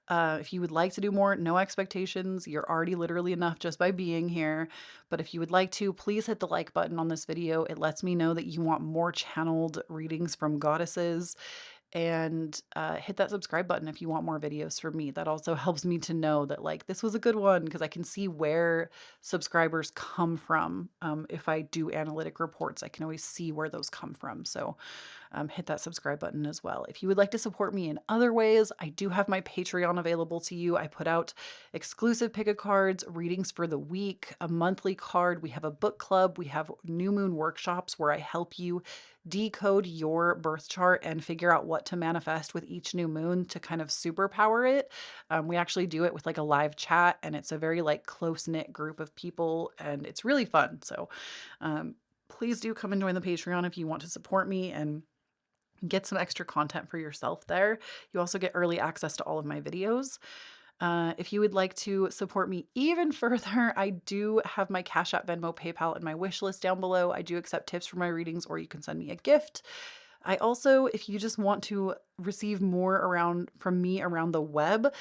if you would like to do more, no expectations. You're already literally enough just by being here. But if you would like to, please hit the like button on this video. It lets me know that you want more channeled readings from goddesses. And hit that subscribe button if you want more videos from me. That also helps me to know that like this was a good one, because I can see where subscribers come from. If I do analytic reports, I can always see where those come from. So hit that subscribe button as well. If you would like to support me in other ways, I do have my Patreon available to you. I put out exclusive pick-a-cards, readings for the week, a monthly card. We have a book club. We have new moon workshops where I help you decode your birth chart and figure out what to manifest with each new moon to kind of superpower it. We actually do it with like a live chat, and it's a very like close-knit group of people, and it's really fun. So please do come and join the Patreon if you want to support me and get some extra content for yourself there. You also get early access to all of my videos. If you would like to support me even further, I do have my Cashapp, Venmo, PayPal, and my wish list down below. I do accept tips for my readings, or you can send me a gift. I also, if you just want to receive more from me around the web,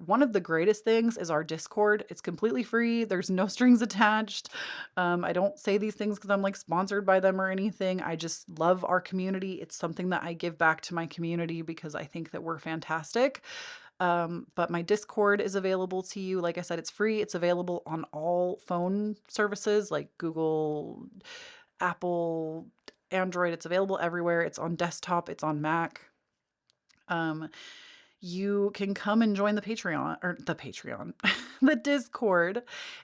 one of the greatest things is our Discord. It's completely free. There's no strings attached. I don't say these things because I'm like sponsored by them or anything. I just love our community. It's something that I give back to my community because I think that we're fantastic. But my Discord is available to you. Like I said, it's free. It's available on all phone services like Google, Apple, Android. It's available everywhere. It's on desktop. It's on Mac. You can come and join the Patreon, the Discord.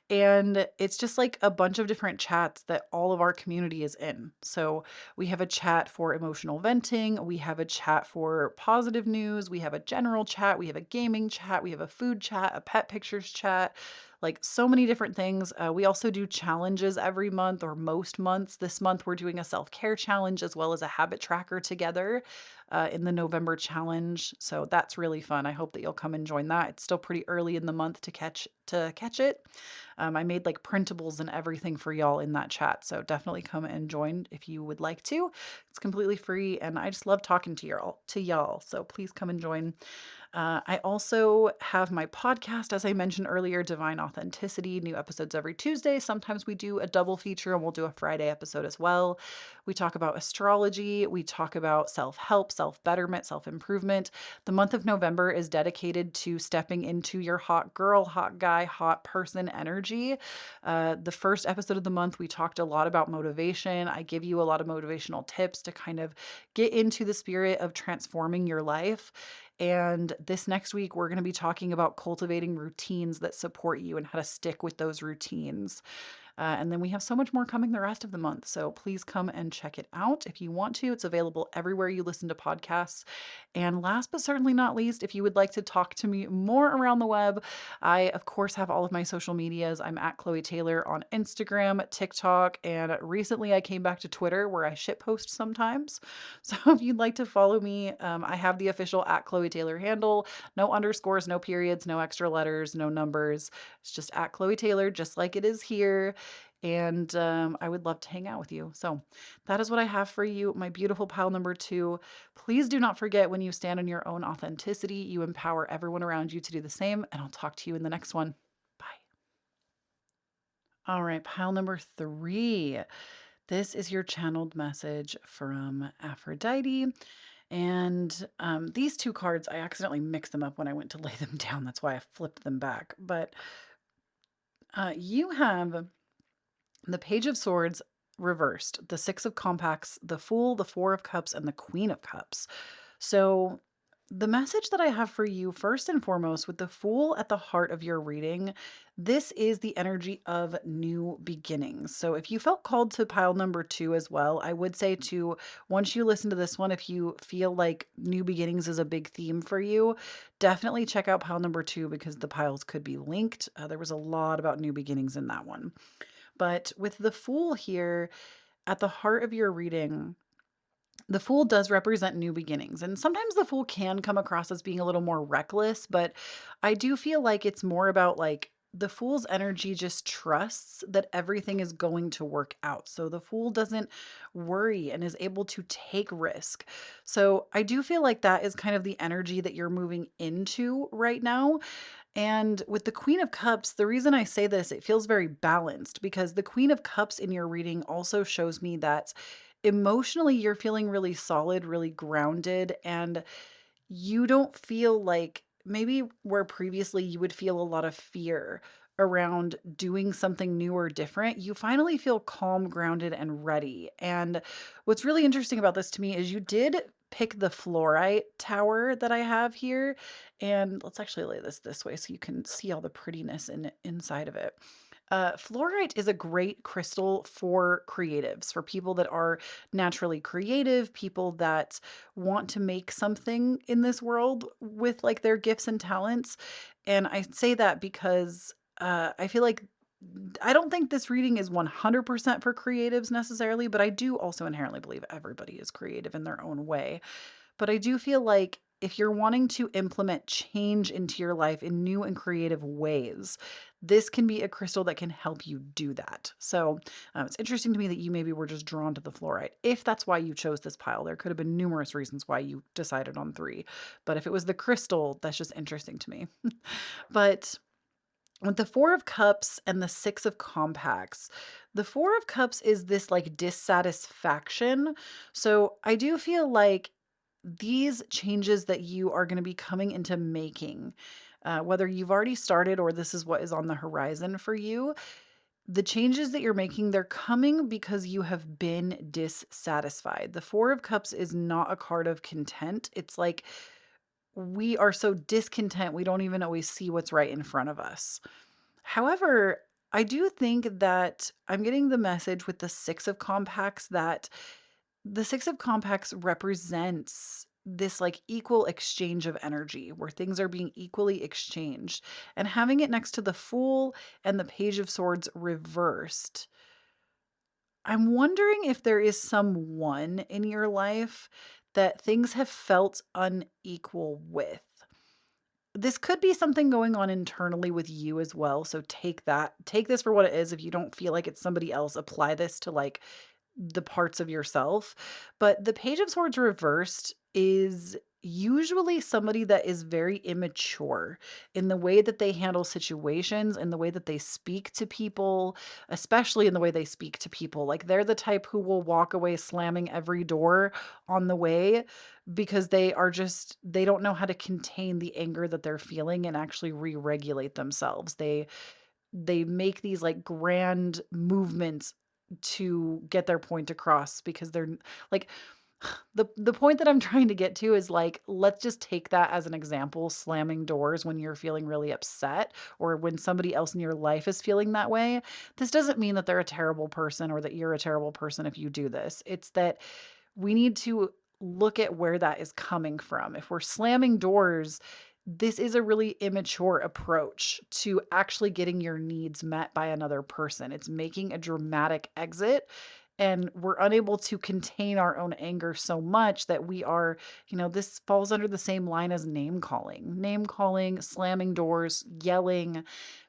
And it's just like a bunch of different chats that all of our community is in. So we have a chat for emotional venting. We have a chat for positive news. We have a general chat. We have a gaming chat. We have a food chat, a pet pictures chat, like so many different things. We also do challenges every month, or most months. This month we're doing a self-care challenge as well as a habit tracker together in the November challenge. So that's really fun. I hope that you'll come and join that. It's still pretty early in the month to catch it. I made like printables and everything for y'all in that chat. So definitely come and join if you would like to. It's completely free, and I just love talking to y'all. So please come and join. I also have my podcast, as I mentioned earlier, Divine Authenticity, new episodes every Tuesday. Sometimes we do a double feature, and we'll do a Friday episode as well. We talk about astrology. We talk about self-help, self-betterment, self-improvement. The month of November is dedicated to stepping into your hot girl, hot guy, hot person energy. The first episode of the month, we talked a lot about motivation. I give you a lot of motivational tips to kind of get into the spirit of transforming your life. And this next week, we're going to be talking about cultivating routines that support you and how to stick with those routines. And then we have so much more coming the rest of the month. So please come and check it out if you want to. It's available everywhere you listen to podcasts. And last but certainly not least, if you would like to talk to me more around the web, I, of course, have all of my social medias. I'm at Kloee Taylor on Instagram, TikTok, and recently I came back to Twitter where I shitpost sometimes. So if you'd like to follow me, I have the official at Kloee Taylor handle. No underscores, no periods, no extra letters, no numbers. It's just at Kloee Taylor, just like it is here. And I would love to hang out with you. So that is what I have for you, my beautiful pile number 2. Please do not forget, when you stand in your own authenticity, you empower everyone around you to do the same. And I'll talk to you in the next one. Bye. All right, pile number 3. This is your channeled message from Aphrodite. And these two cards, I accidentally mixed them up when I went to lay them down. That's why I flipped them back. But you have the Page of Swords reversed, the Six of Compacts, the Fool, the Four of Cups, and the Queen of Cups. So the message that I have for you, first and foremost, with the Fool at the heart of your reading, this is the energy of new beginnings. So if you felt called to pile number 2 as well, I would say to, once you listen to this one, if you feel like new beginnings is a big theme for you, definitely check out pile number 2, because the piles could be linked. There was a lot about new beginnings in that one. But with the Fool here at the heart of your reading, the Fool does represent new beginnings. And sometimes the Fool can come across as being a little more reckless, but I do feel like it's more about like the Fool's energy just trusts that everything is going to work out. So the Fool doesn't worry and is able to take risk. So I do feel like that is kind of the energy that you're moving into right now. And with the Queen of Cups, the reason I say this, it feels very balanced because the Queen of Cups in your reading also shows me that emotionally you're feeling really solid, really grounded, and you don't feel like maybe where previously you would feel a lot of fear around doing something new or different, you finally feel calm, grounded, and ready. And what's really interesting about this to me is you did pick the fluorite tower that I have here. And let's actually lay this way so you can see all the prettiness inside of it. Fluorite is a great crystal for creatives, for people that are naturally creative, people that want to make something in this world with like their gifts and talents. And I say that because I feel like I don't think this reading is 100% for creatives necessarily, but I do also inherently believe everybody is creative in their own way. But I do feel like if you're wanting to implement change into your life in new and creative ways, this can be a crystal that can help you do that. So it's interesting to me that you maybe were just drawn to the fluorite. If that's why you chose this pile, there could have been numerous reasons why you decided on three. But if it was the crystal, that's just interesting to me. But with the Four of Cups and the Six of Compacts, the Four of Cups is this like dissatisfaction. So I do feel like these changes that you are going to be coming into making, whether you've already started or this is what is on the horizon for you, the changes that you're making, they're coming because you have been dissatisfied. The Four of Cups is not a card of content. It's like we are so discontent, we don't even always see what's right in front of us. However, I do think that I'm getting the message with the Six of Compacts that the Six of Compacts represents this like equal exchange of energy where things are being equally exchanged. And having it next to the Fool and the Page of Swords reversed, I'm wondering if there is someone in your life that things have felt unequal with. This could be something going on internally with you as well. So take this for what it is. If you don't feel like it's somebody else, apply this to like the parts of yourself. But the Page of Swords reversed is usually somebody that is very immature in the way that they handle situations, in the way that they speak to people, especially in the way they speak to people. Like they're the type who will walk away slamming every door on the way because they don't know how to contain the anger that they're feeling and actually re-regulate themselves. They make these like grand movements to get their point across because they're like the point that I'm trying to get to is like let's just take that as an example, slamming doors when you're feeling really upset or when somebody else in your life is feeling that way. This doesn't mean that they're a terrible person or that you're a terrible person if you do this. It's that we need to look at where that is coming from. If we're slamming doors, this is a really immature approach to actually getting your needs met by another person. It's making a dramatic exit. And we're unable to contain our own anger so much that we are, this falls under the same line as name calling, slamming doors, yelling,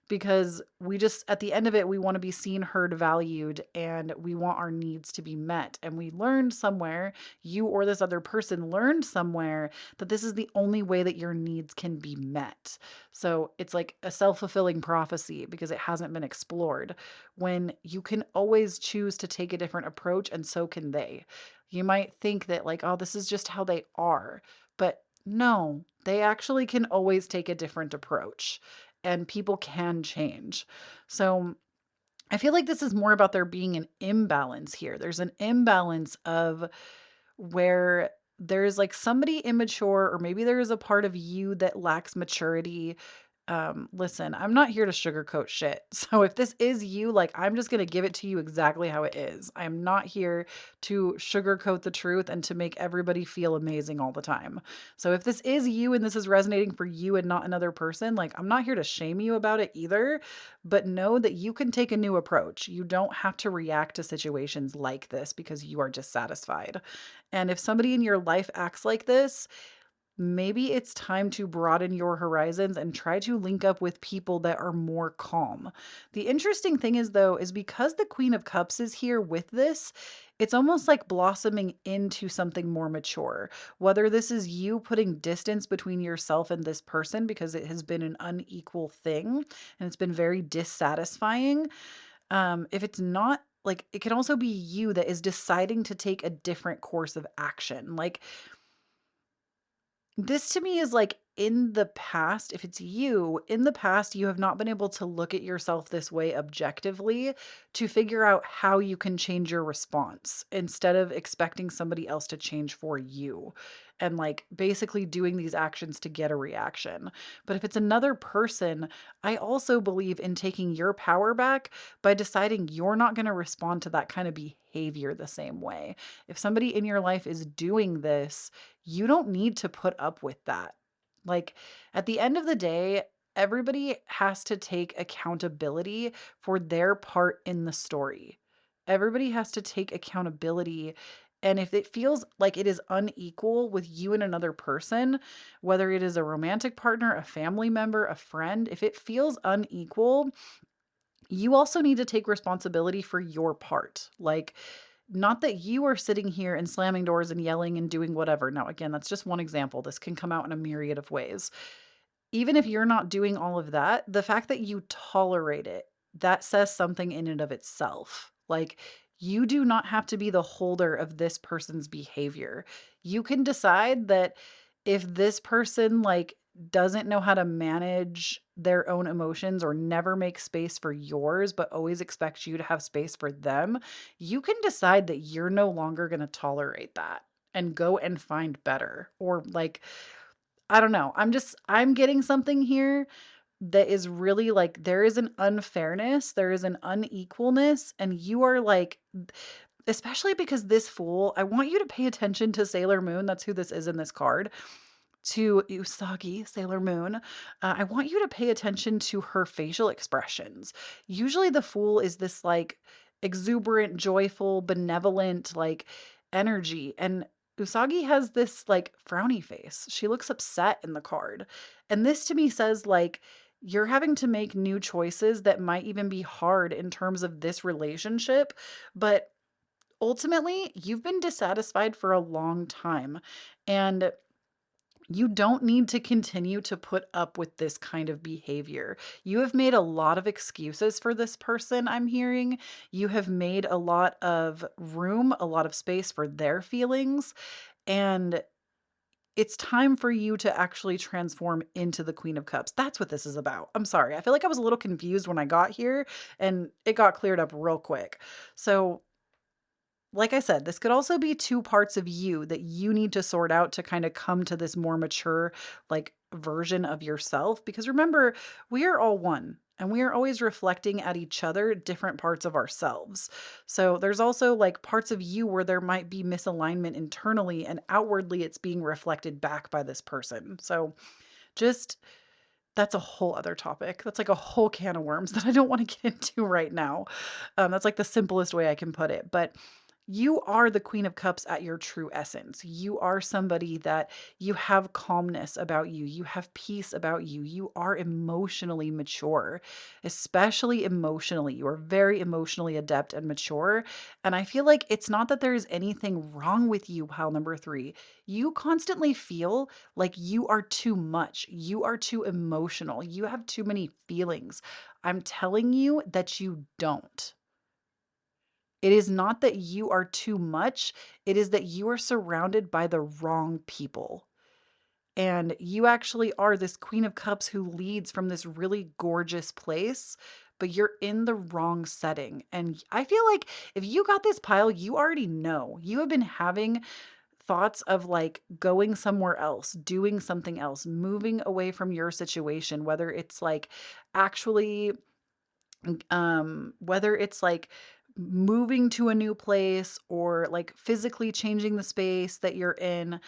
because we just at the end of it we want to be seen, heard, valued, and we want our needs to be met. And we learned somewhere, you or this other person learned somewhere, that this is the only way that your needs can be met. So it's like a self-fulfilling prophecy because it hasn't been explored, when you can always choose to take a different approach, and so can they. You might think that like, oh, this is just how they are, but no, they actually can always take a different approach and people can change. So I feel like this is more about there being an imbalance here. There's an imbalance of where there's like somebody immature, or maybe there is a part of you that lacks maturity. Listen, I'm not here to sugarcoat shit. So if this is you, like, I'm just going to give it to you exactly how it is. I'm not here to sugarcoat the truth and to make everybody feel amazing all the time. So if this is you and this is resonating for you and not another person, like, I'm not here to shame you about it either, but know that you can take a new approach. You don't have to react to situations like this because you are dissatisfied. And if somebody in your life acts like this, maybe it's time to broaden your horizons and try to link up with people that are more calm. The interesting thing is, though, is because the Queen of Cups is here with this, it's almost like blossoming into something more mature. Whether this is you putting distance between yourself and this person because it has been an unequal thing and it's been very dissatisfying. If it's not, like, it can also be you that is deciding to take a different course of action. Like, this to me is like in the past, if it's you, in the past, you have not been able to look at yourself this way objectively to figure out how you can change your response instead of expecting somebody else to change for you and like basically doing these actions to get a reaction. But if it's another person, I also believe in taking your power back by deciding you're not going to respond to that kind of behavior the same way. If somebody in your life is doing this, you don't need to put up with that. Like, at the end of the day, everybody has to take accountability for their part in the story. Everybody has to take accountability. And if it feels like it is unequal with you and another person, whether it is a romantic partner, a family member, a friend, if it feels unequal, you also need to take responsibility for your part. Like, not that you are sitting here and slamming doors and yelling and doing whatever. Now, again, that's just one example. This can come out in a myriad of ways. Even if you're not doing all of that, the fact that you tolerate it, that says something in and of itself. Like, you do not have to be the holder of this person's behavior. You can decide that if this person like doesn't know how to manage their own emotions or never make space for yours, but always expects you to have space for them, you can decide that you're no longer going to tolerate that and go and find better. Or like, I don't know. I'm getting something here that is really like there is an unfairness, there is an unequalness, and you are like, especially because this fool, I want you to pay attention to Sailor Moon. That's who this is in this card. To Usagi, Sailor Moon. I want you to pay attention to her facial expressions. Usually the fool is this like exuberant, joyful, benevolent like energy. And Usagi has this like frowny face. She looks upset in the card. And this to me says like you're having to make new choices that might even be hard in terms of this relationship, but ultimately you've been dissatisfied for a long time. And you don't need to continue to put up with this kind of behavior. You have made a lot of excuses for this person, I'm hearing. You have made a lot of room, a lot of space for their feelings. And it's time for you to actually transform into the Queen of Cups. That's what this is about. I'm sorry. I feel like I was a little confused when I got here and it got cleared up real quick. So, like I said, this could also be two parts of you that you need to sort out to kind of come to this more mature, like, version of yourself. Because remember, we are all one and we are always reflecting at each other different parts of ourselves. So there's also like parts of you where there might be misalignment internally and outwardly it's being reflected back by this person. So just that's a whole other topic. That's like a whole can of worms that I don't want to get into right now. That's like the simplest way I can put it. But you are the Queen of Cups at your true essence. You are somebody that you have calmness about you. You have peace about you. You are emotionally mature, especially emotionally. You are very emotionally adept and mature. And I feel like it's not that there's anything wrong with you, pile number three. You constantly feel like you are too much. You are too emotional. You have too many feelings. I'm telling you that you don't. It is not that you are too much, it is that you are surrounded by the wrong people. And you actually are this Queen of Cups who leads from this really gorgeous place, but you're in the wrong setting. And I feel like if you got this pile, you already know. You have been having thoughts of like going somewhere else, doing something else, moving away from your situation, whether it's like actually whether it's like moving to a new place or like physically changing the space that you're in,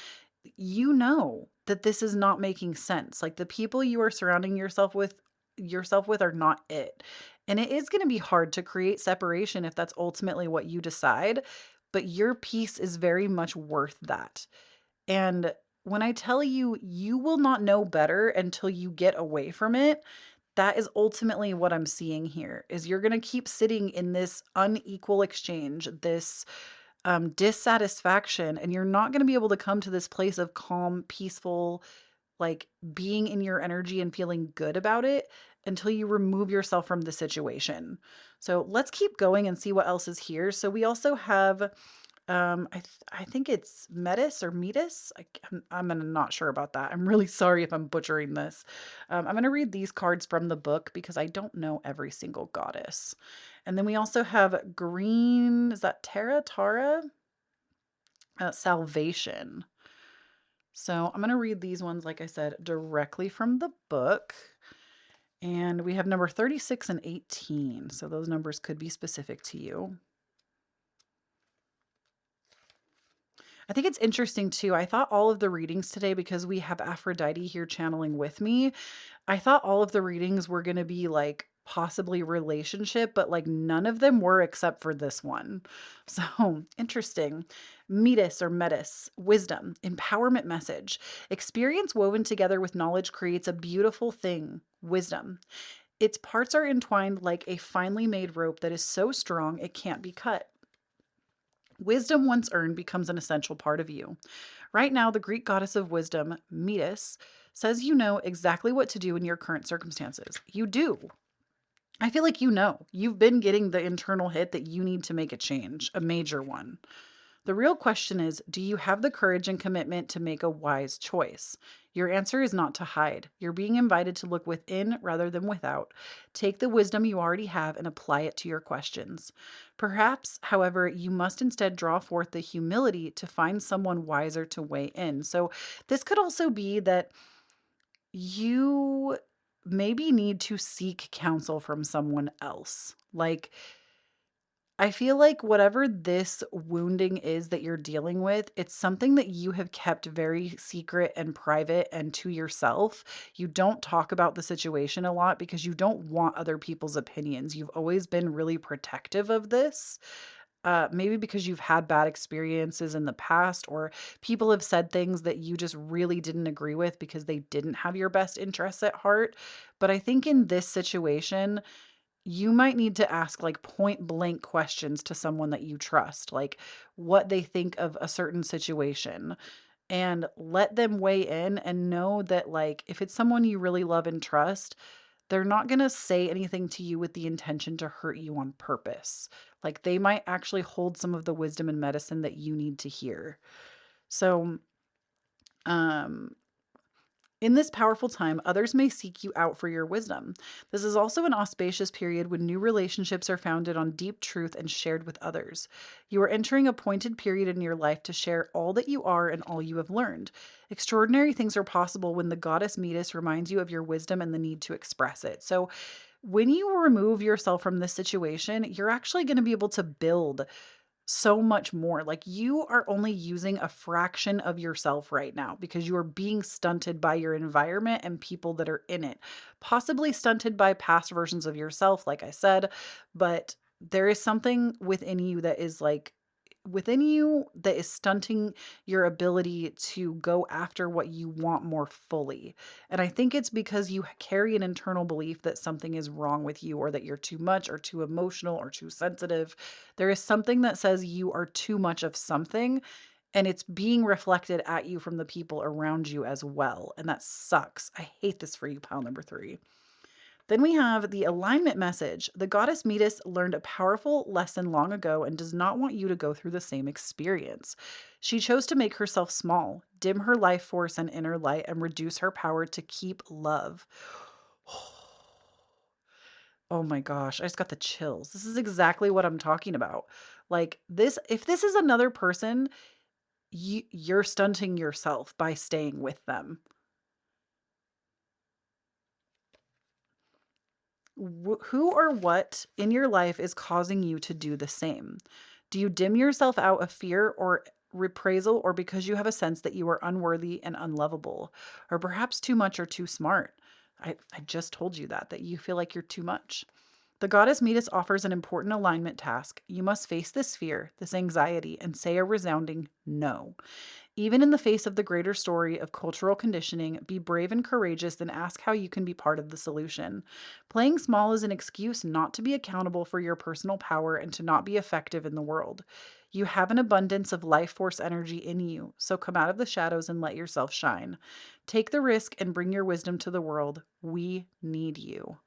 you know that this is not making sense. Like the people you are surrounding yourself with are not it. And it is going to be hard to create separation if that's ultimately what you decide, but your peace is very much worth that. And when I tell you, you will not know better until you get away from it, that is ultimately what I'm seeing here, is you're going to keep sitting in this unequal exchange, this dissatisfaction, and you're not going to be able to come to this place of calm, peaceful, like being in your energy and feeling good about it until you remove yourself from the situation. So let's keep going and see what else is here. So we also have I think it's Metis or Metis. I'm not sure about that. I'm really sorry if I'm butchering this. I'm gonna read these cards from the book because I don't know every single goddess. And then we also have green. Is that Tara? Salvation. So I'm gonna read these ones, like I said, directly from the book. And we have number 36 and 18. So those numbers could be specific to you. I think it's interesting too. I thought all of the readings today, because we have Aphrodite here channeling with me, I thought all of the readings were going to be like possibly relationship, but like none of them were except for this one. So interesting. Metis, wisdom, empowerment message. Experience woven together with knowledge creates a beautiful thing, wisdom. Its parts are entwined like a finely made rope that is so strong it can't be cut. Wisdom, once earned, becomes an essential part of you. Right now, the Greek goddess of wisdom, Metis, says you know exactly what to do in your current circumstances. You do. I feel like you know. You've been getting the internal hit that you need to make a change, a major one. The real question is, do you have the courage and commitment to make a wise choice? Your answer is not to hide. You're being invited to look within rather than without. Take the wisdom you already have and apply it to your questions. Perhaps, however, you must instead draw forth the humility to find someone wiser to weigh in. So, this could also be that you maybe need to seek counsel from someone else. Like, I feel like whatever this wounding is that you're dealing with, it's something that you have kept very secret and private and to yourself. You don't talk about the situation a lot because you don't want other people's opinions. You've always been really protective of this. Maybe because you've had bad experiences in the past, or people have said things that you just really didn't agree with because they didn't have your best interests at heart. But I think in this situation, you might need to ask like point blank questions to someone that you trust, like what they think of a certain situation, and let them weigh in and know that, like, if it's someone you really love and trust, they're not going to say anything to you with the intention to hurt you on purpose. Like, they might actually hold some of the wisdom and medicine that you need to hear. So, um, in this powerful time, others may seek you out for your wisdom. This is also an auspicious period when new relationships are founded on deep truth and shared with others. You are entering a pointed period in your life to share all that you are and all you have learned. Extraordinary things are possible when the goddess Metis reminds you of your wisdom and the need to express it. So, when you remove yourself from this situation, you're actually going to be able to build so much more. Like, you are only using a fraction of yourself right now because you are being stunted by your environment and people that are in it. Possibly stunted by past versions of yourself, like I said, but there is something within you that is like within you that is stunting your ability to go after what you want more fully. And I think it's because you carry an internal belief that something is wrong with you, or that you're too much or too emotional or too sensitive. There is something that says you are too much of something, and it's being reflected at you from the people around you as well. And that sucks. I hate this for you, pile number 3. Then we have the alignment message. The goddess Metis learned a powerful lesson long ago and does not want you to go through the same experience. She chose to make herself small, dim her life force and inner light, and reduce her power to keep love. Oh my gosh, I just got the chills. This is exactly what I'm talking about. Like, this, if this is another person, you're stunting yourself by staying with them. Who or what in your life is causing you to do the same? Do you dim yourself out of fear or reprisal, or because you have a sense that you are unworthy and unlovable, or perhaps too much or too smart? I just told you that you feel like you're too much. The goddess Metis offers an important alignment task. You must face this fear, this anxiety, and say a resounding no. Even in the face of the greater story of cultural conditioning, be brave and courageous and ask how you can be part of the solution. Playing small is an excuse not to be accountable for your personal power and to not be effective in the world. You have an abundance of life force energy in you, so come out of the shadows and let yourself shine. Take the risk and bring your wisdom to the world. We need you.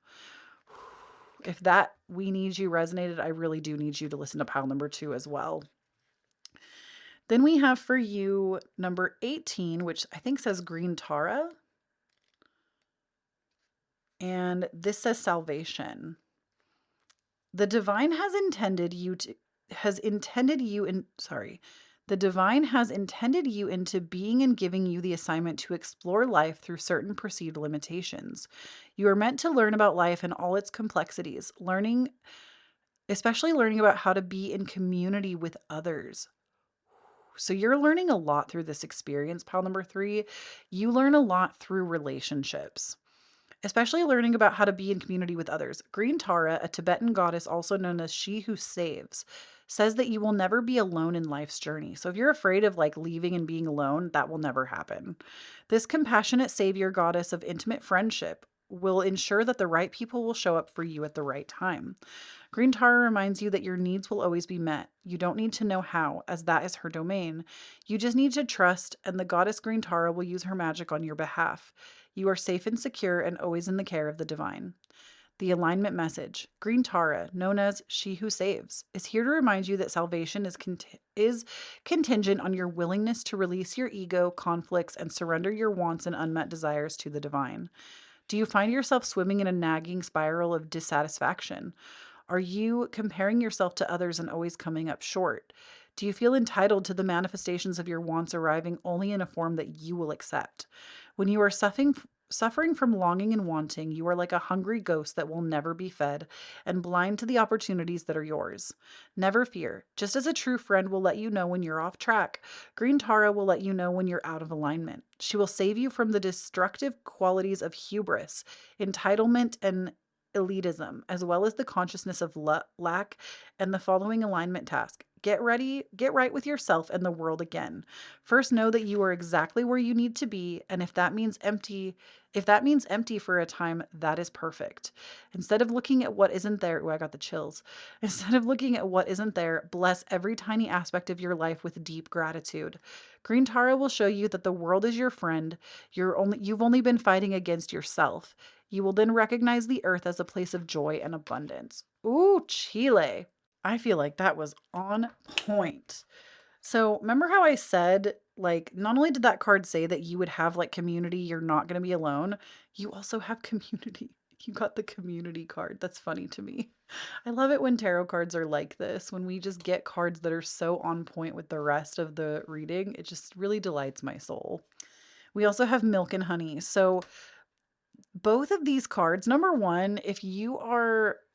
If that "we need you" resonated, I really do need you to listen to pile number 2 as well. Then we have for you number 18, which I think says Green Tara. And this says salvation. The divine has intended you to has intended you in sorry. The divine has intended you into being and giving you the assignment to explore life through certain perceived limitations. You are meant to learn about life and all its complexities, especially learning about how to be in community with others. So you're learning a lot through this experience, pile number 3. You learn a lot through relationships, especially learning about how to be in community with others. Green Tara, a Tibetan goddess also known as she who saves, says that you will never be alone in life's journey. So if you're afraid of like leaving and being alone, that will never happen. This compassionate savior goddess of intimate friendship will ensure that the right people will show up for you at the right time. Green Tara reminds you that your needs will always be met. You don't need to know how, as that is her domain. You just need to trust, and the goddess Green Tara will use her magic on your behalf. You are safe and secure and always in the care of the divine. The alignment message. Green Tara, known as She Who Saves, is here to remind you that salvation is contingent on your willingness to release your ego, conflicts, and surrender your wants and unmet desires to the divine. Do you find yourself swimming in a nagging spiral of dissatisfaction? Are you comparing yourself to others and always coming up short? Do you feel entitled to the manifestations of your wants arriving only in a form that you will accept? When you are suffering from longing and wanting, you are like a hungry ghost that will never be fed and blind to the opportunities that are yours. Never fear. Just as a true friend will let you know when you're off track, Green Tara will let you know when you're out of alignment. She will save you from the destructive qualities of hubris, entitlement, and elitism, as well as the consciousness of lack and the following alignment task. Get right with yourself and the world again. First, know that you are exactly where you need to be, and if that means empty for a time, that is perfect. Instead of looking at what isn't there, I got the chills. Instead of looking at what isn't there, bless every tiny aspect of your life with deep gratitude. Green Tara will show you that the world is your friend. You've only been fighting against yourself. You will then recognize the earth as a place of joy and abundance. Ooh, Chile. I feel like that was on point. So remember how I said, like, not only did that card say that you would have like community, you're not going to be alone, you also have community. You got the community card. That's funny to me. I love it when tarot cards are like this, when we just get cards that are so on point with the rest of the reading. It just really delights my soul. We also have milk and honey. So both of these cards, number one, if you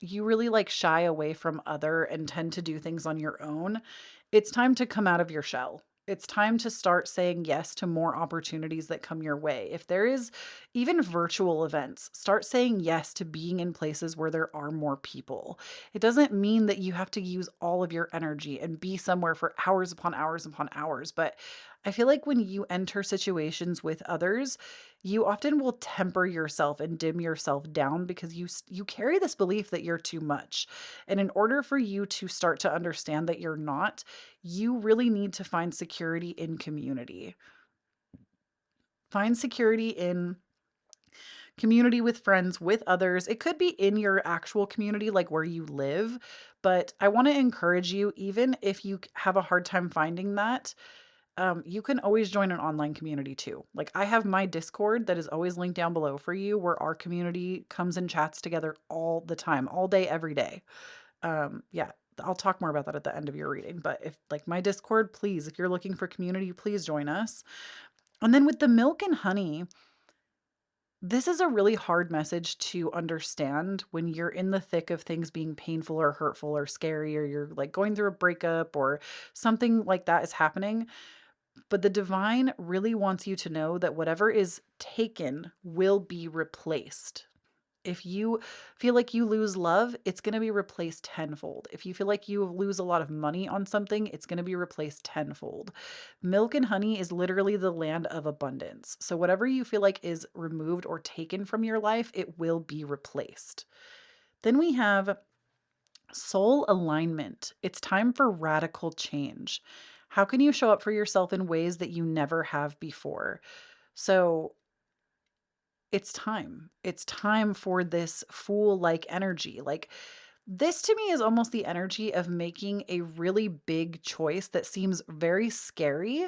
really like shy away from other and tend to do things on your own, it's time to come out of your shell. It's time to start saying yes to more opportunities that come your way. If there is even virtual events, start saying yes to being in places where there are more people. It doesn't mean that you have to use all of your energy and be somewhere for hours upon hours upon hours, but I feel like when you enter situations with others, you often will temper yourself and dim yourself down because you carry this belief that you're too much. And in order for you to start to understand that you're not, you really need to find security in community. Find security in community with friends, with others. It could be in your actual community, like where you live, but I want to encourage you, even if you have a hard time finding that, you can always join an online community too. Like I have my Discord that is always linked down below for you, where our community comes and chats together all the time, all day, every day. Yeah, I'll talk more about that at the end of your reading. But if like my Discord, please, if you're looking for community, please join us. And then with the milk and honey, this is a really hard message to understand when you're in the thick of things being painful or hurtful or scary, or you're like going through a breakup or something like that is happening. But the divine really wants you to know that whatever is taken will be replaced. If you feel like you lose love, it's going to be replaced tenfold. If you feel like you lose a lot of money on something, it's going to be replaced tenfold. Milk and honey is literally the land of abundance. So whatever you feel like is removed or taken from your life, it will be replaced. Then we have soul alignment. It's time for radical change. How can you show up for yourself in ways that you never have before? So it's time. It's time for this fool like energy. Like, this to me is almost the energy of making a really big choice that seems very scary,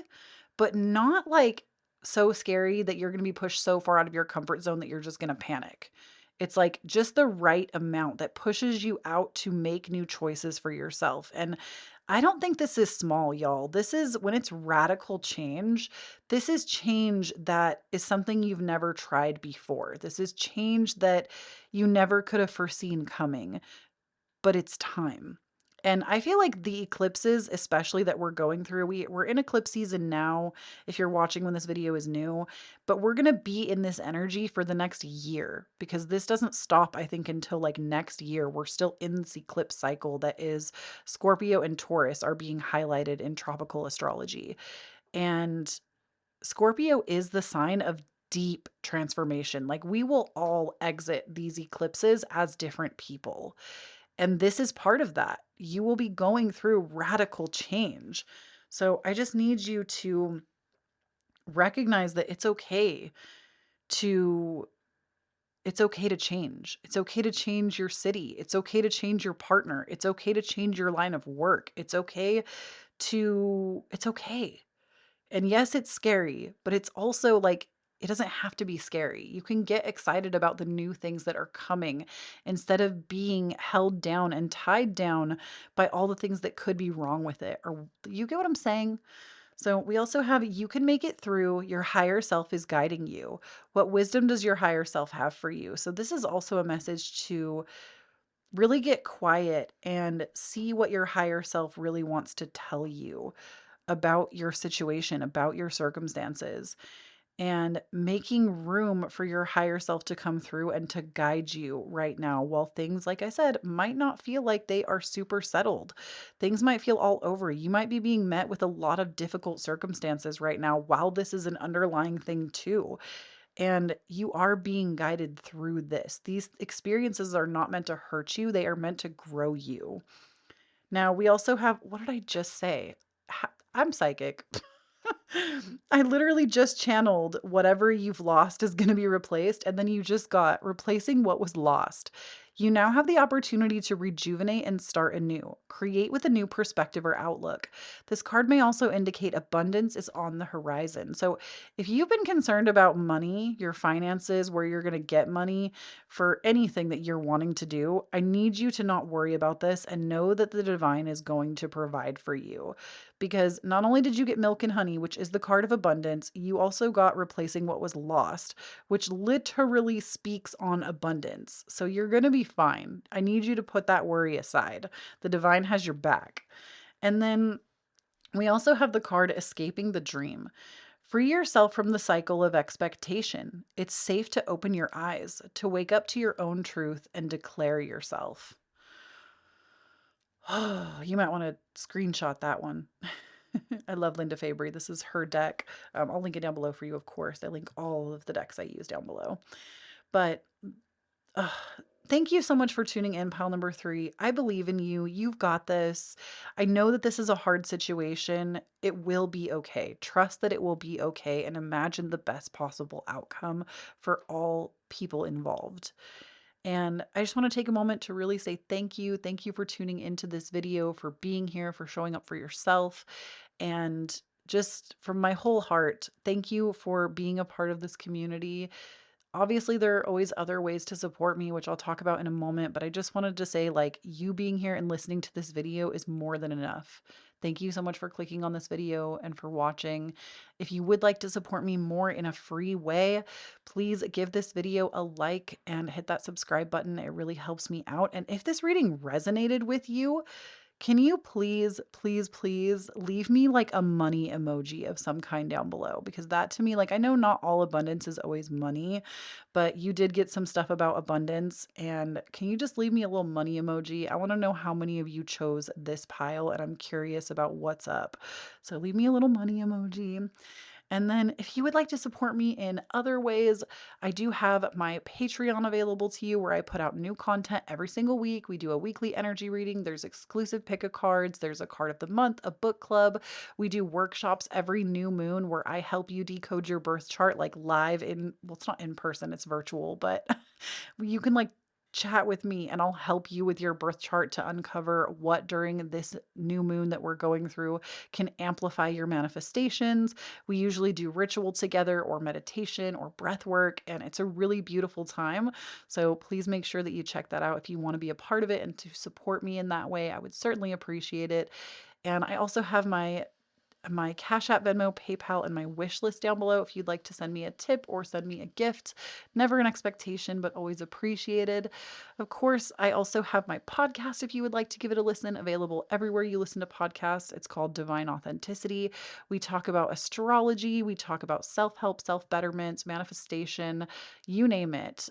but not like so scary that you're going to be pushed so far out of your comfort zone that you're just going to panic. It's like just the right amount that pushes you out to make new choices for yourself. And I don't think this is small, y'all. This is when it's radical change. This is change that is something you've never tried before. This is change that you never could have foreseen coming, but it's time. And I feel like the eclipses, especially that we're going through, we're in eclipse season now, if you're watching when this video is new, but we're going to be in this energy for the next year because this doesn't stop, I think, until like next year. We're still in this eclipse cycle that is Scorpio and Taurus are being highlighted in tropical astrology. And Scorpio is the sign of deep transformation. Like we will all exit these eclipses as different people. And this is part of that. You will be going through radical change. So I just need you to recognize that to it's okay to change. It's okay to change your city. It's okay to change your partner. It's okay to change your line of work. It's okay. And yes, it's scary, but it's also like, it doesn't have to be scary. You can get excited about the new things that are coming instead of being held down and tied down by all the things that could be wrong with it. Or you get what I'm saying? So we also have, you can make it through. Your higher self is guiding you. What wisdom does your higher self have for you? So this is also a message to really get quiet and see what your higher self really wants to tell you about your situation, about your circumstances, and making room for your higher self to come through and to guide you right now. While things, like I said, might not feel like they are super settled, things might feel all over. You might be being met with a lot of difficult circumstances right now while this is an underlying thing too. And you are being guided through this. These experiences are not meant to hurt you, they are meant to grow you. Now, we also have, what did I just say? I'm psychic. I literally just channeled whatever you've lost is going to be replaced, and then you just got replacing what was lost. You now have the opportunity to rejuvenate and start anew, create with a new perspective or outlook. This card may also indicate abundance is on the horizon. So, if you've been concerned about money, your finances, where you're going to get money for anything that you're wanting to do, I need you to not worry about this and know that the divine is going to provide for you. Because not only did you get milk and honey, which is the card of abundance, you also got replacing what was lost, which literally speaks on abundance. So you're going to be fine. I need you to put that worry aside. The divine has your back. And then we also have the card escaping the dream. Free yourself from the cycle of expectation. It's safe to open your eyes, to wake up to your own truth and declare yourself. Oh, you might want to screenshot that one. I love Linda Fabry. This is her deck. I'll link it down below for you, of course. I link all of the decks I use down below. But uh, thank you so much for tuning in, pile number 3. I believe in you. You've got this. I know that this is a hard situation. It will be okay. Trust that it will be okay and imagine the best possible outcome for all people involved. And I just want to take a moment to really say thank you. Thank you for tuning into this video, for being here, for showing up for yourself. And just from my whole heart, thank you for being a part of this community. Obviously, there are always other ways to support me, which I'll talk about in a moment, but I just wanted to say, like, you being here and listening to this video is more than enough. Thank you so much for clicking on this video and for watching. If you would like to support me more in a free way, please give this video a like and hit that subscribe button. It really helps me out. And if this reading resonated with you, can you please, please, please leave me like a money emoji of some kind down below? Because that to me, like, I know not all abundance is always money, but you did get some stuff about abundance. And can you just leave me a little money emoji? I want to know how many of you chose this pile, and I'm curious about what's up. So leave me a little money emoji. And then if you would like to support me in other ways, I do have my Patreon available to you where I put out new content every single week. We do a weekly energy reading. There's exclusive pick a cards. There's a card of the month, a book club. We do workshops every new moon where I help you decode your birth chart like live in, well, it's not in person, it's virtual, but you can like chat with me and I'll help you with your birth chart to uncover what during this new moon that we're going through can amplify your manifestations. We usually do ritual together or meditation or breath work, and it's a really beautiful time. So please make sure that you check that out if you want to be a part of it and to support me in that way. I would certainly appreciate it. And I also have my Cashapp, Venmo, PayPal, and my wish list down below if you'd like to send me a tip or send me a gift. Never an expectation, but always appreciated. Of course, I also have my podcast if you would like to give it a listen, available everywhere you listen to podcasts. It's called Divine Authenticity. We talk about astrology, we talk about self-help, self-betterment, manifestation, you name it.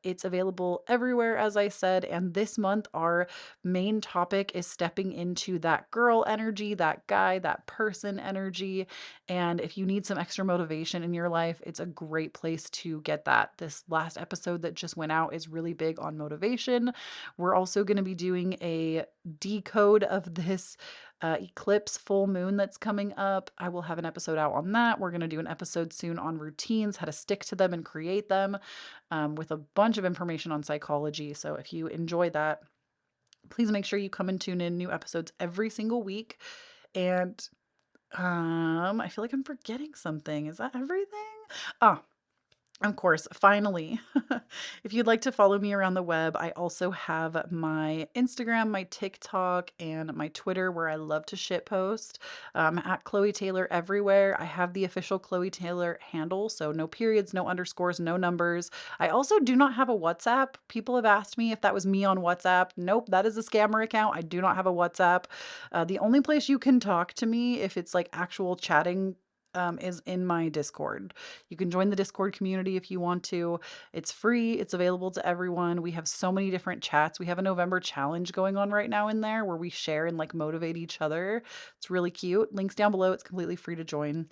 It's available everywhere, as I said, and this month our main topic is stepping into that girl energy, that guy, that person energy. And if you need some extra motivation in your life, it's a great place to get that. This last episode that just went out is really big on motivation. We're also going to be doing a decode of this eclipse full moon that's coming up. I will have an episode out on that. We're going to do an episode soon on routines, how to stick to them and create them, with a bunch of information on psychology. So if you enjoy that, please make sure you come and tune in. New episodes every single week. And I feel like I'm forgetting something. Is that everything? Oh, of course, finally, if you'd like to follow me around the web, I also have my Instagram, my TikTok, and my Twitter where I love to shitpost. At Kloee Taylor everywhere. I have the official Kloee Taylor handle, so no periods, no underscores, no numbers. I also do not have a WhatsApp. People have asked me if that was me on WhatsApp. Nope, that is a scammer account. I do not have a WhatsApp. The only place you can talk to me if it's like actual chatting is in my Discord. You can join the Discord community if you want to. It's free. It's available to everyone. We have so many different chats. We have a November challenge going on right now in there where we share and like motivate each other. It's really cute. Links down below. It's completely free to join.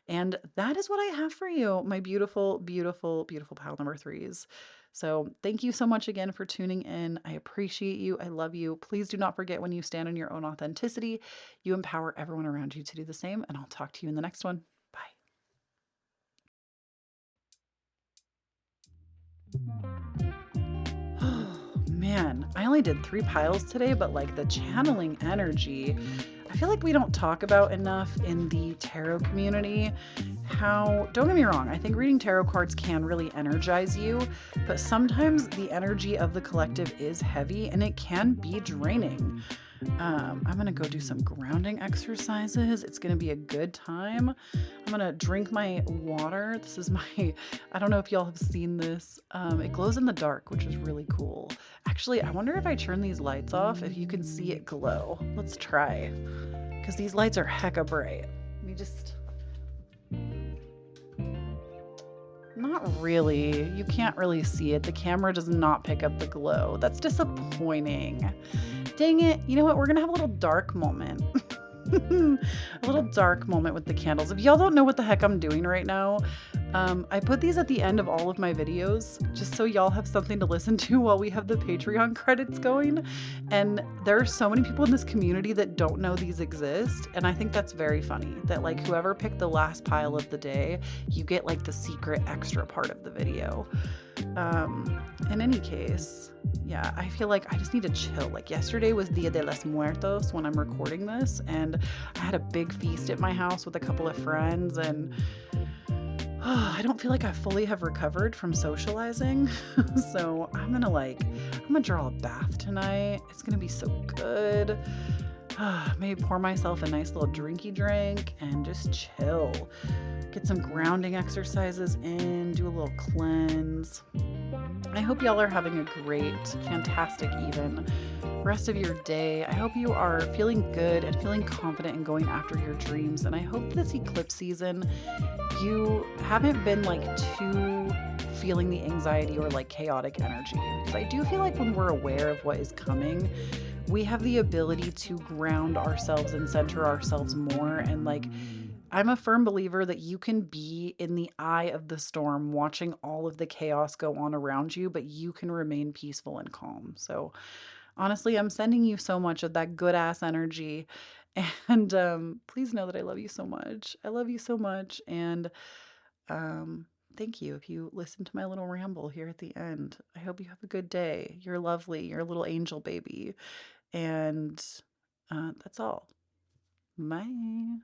And that is what I have for you, my beautiful, beautiful, beautiful pile number threes. So thank you so much again for tuning in. I appreciate you. I love you. Please do not forget, when you stand in your own authenticity, you empower everyone around you to do the same. And I'll talk to you in the next one. Man, I only did 3 piles today, but like the channeling energy, I feel like we don't talk about enough in the tarot community. How, don't get me wrong, I think reading tarot cards can really energize you, but sometimes the energy of the collective is heavy and it can be draining. I'm gonna go do some grounding exercises. It's gonna be a good time. I'm gonna drink my water. This is my, I don't know if y'all have seen this. It glows in the dark, which is really cool. Actually, I wonder if I turn these lights off, if you can see it glow. Let's try, because these lights are hecka bright. Let me just, not really. You can't really see it. The camera does not pick up the glow. That's disappointing. Dang it. You know what? We're going to have a little dark moment. A little dark moment with the candles. If y'all don't know what the heck I'm doing right now, I put these at the end of all of my videos just so y'all have something to listen to while we have the Patreon credits going. And there are so many people in this community that don't know these exist. And I think that's very funny that like whoever picked the last pile of the day, you get like the secret extra part of the video. In any case, yeah, I feel like I just need to chill. Like yesterday was Dia de los Muertos when I'm recording this, and I had a big feast at my house with a couple of friends, and I don't feel like I fully have recovered from socializing. So I'm gonna draw a bath tonight. It's gonna be so good. Maybe pour myself a nice little drinky drink and just chill. Get some grounding exercises in, do a little cleanse. I hope y'all are having a great, fantastic, even rest of your day. I hope you are feeling good and feeling confident in going after your dreams. And I hope this eclipse season, you haven't been like too feeling the anxiety or like chaotic energy. Because I do feel like when we're aware of what is coming, we have the ability to ground ourselves and center ourselves more. And like, I'm a firm believer that you can be in the eye of the storm watching all of the chaos go on around you, but you can remain peaceful and calm. So, honestly, I'm sending you so much of that good ass energy. And please know that I love you so much. I love you so much. And thank you if you listen to my little ramble here at the end. I hope you have a good day. You're lovely. You're a little angel baby. And that's all. Bye.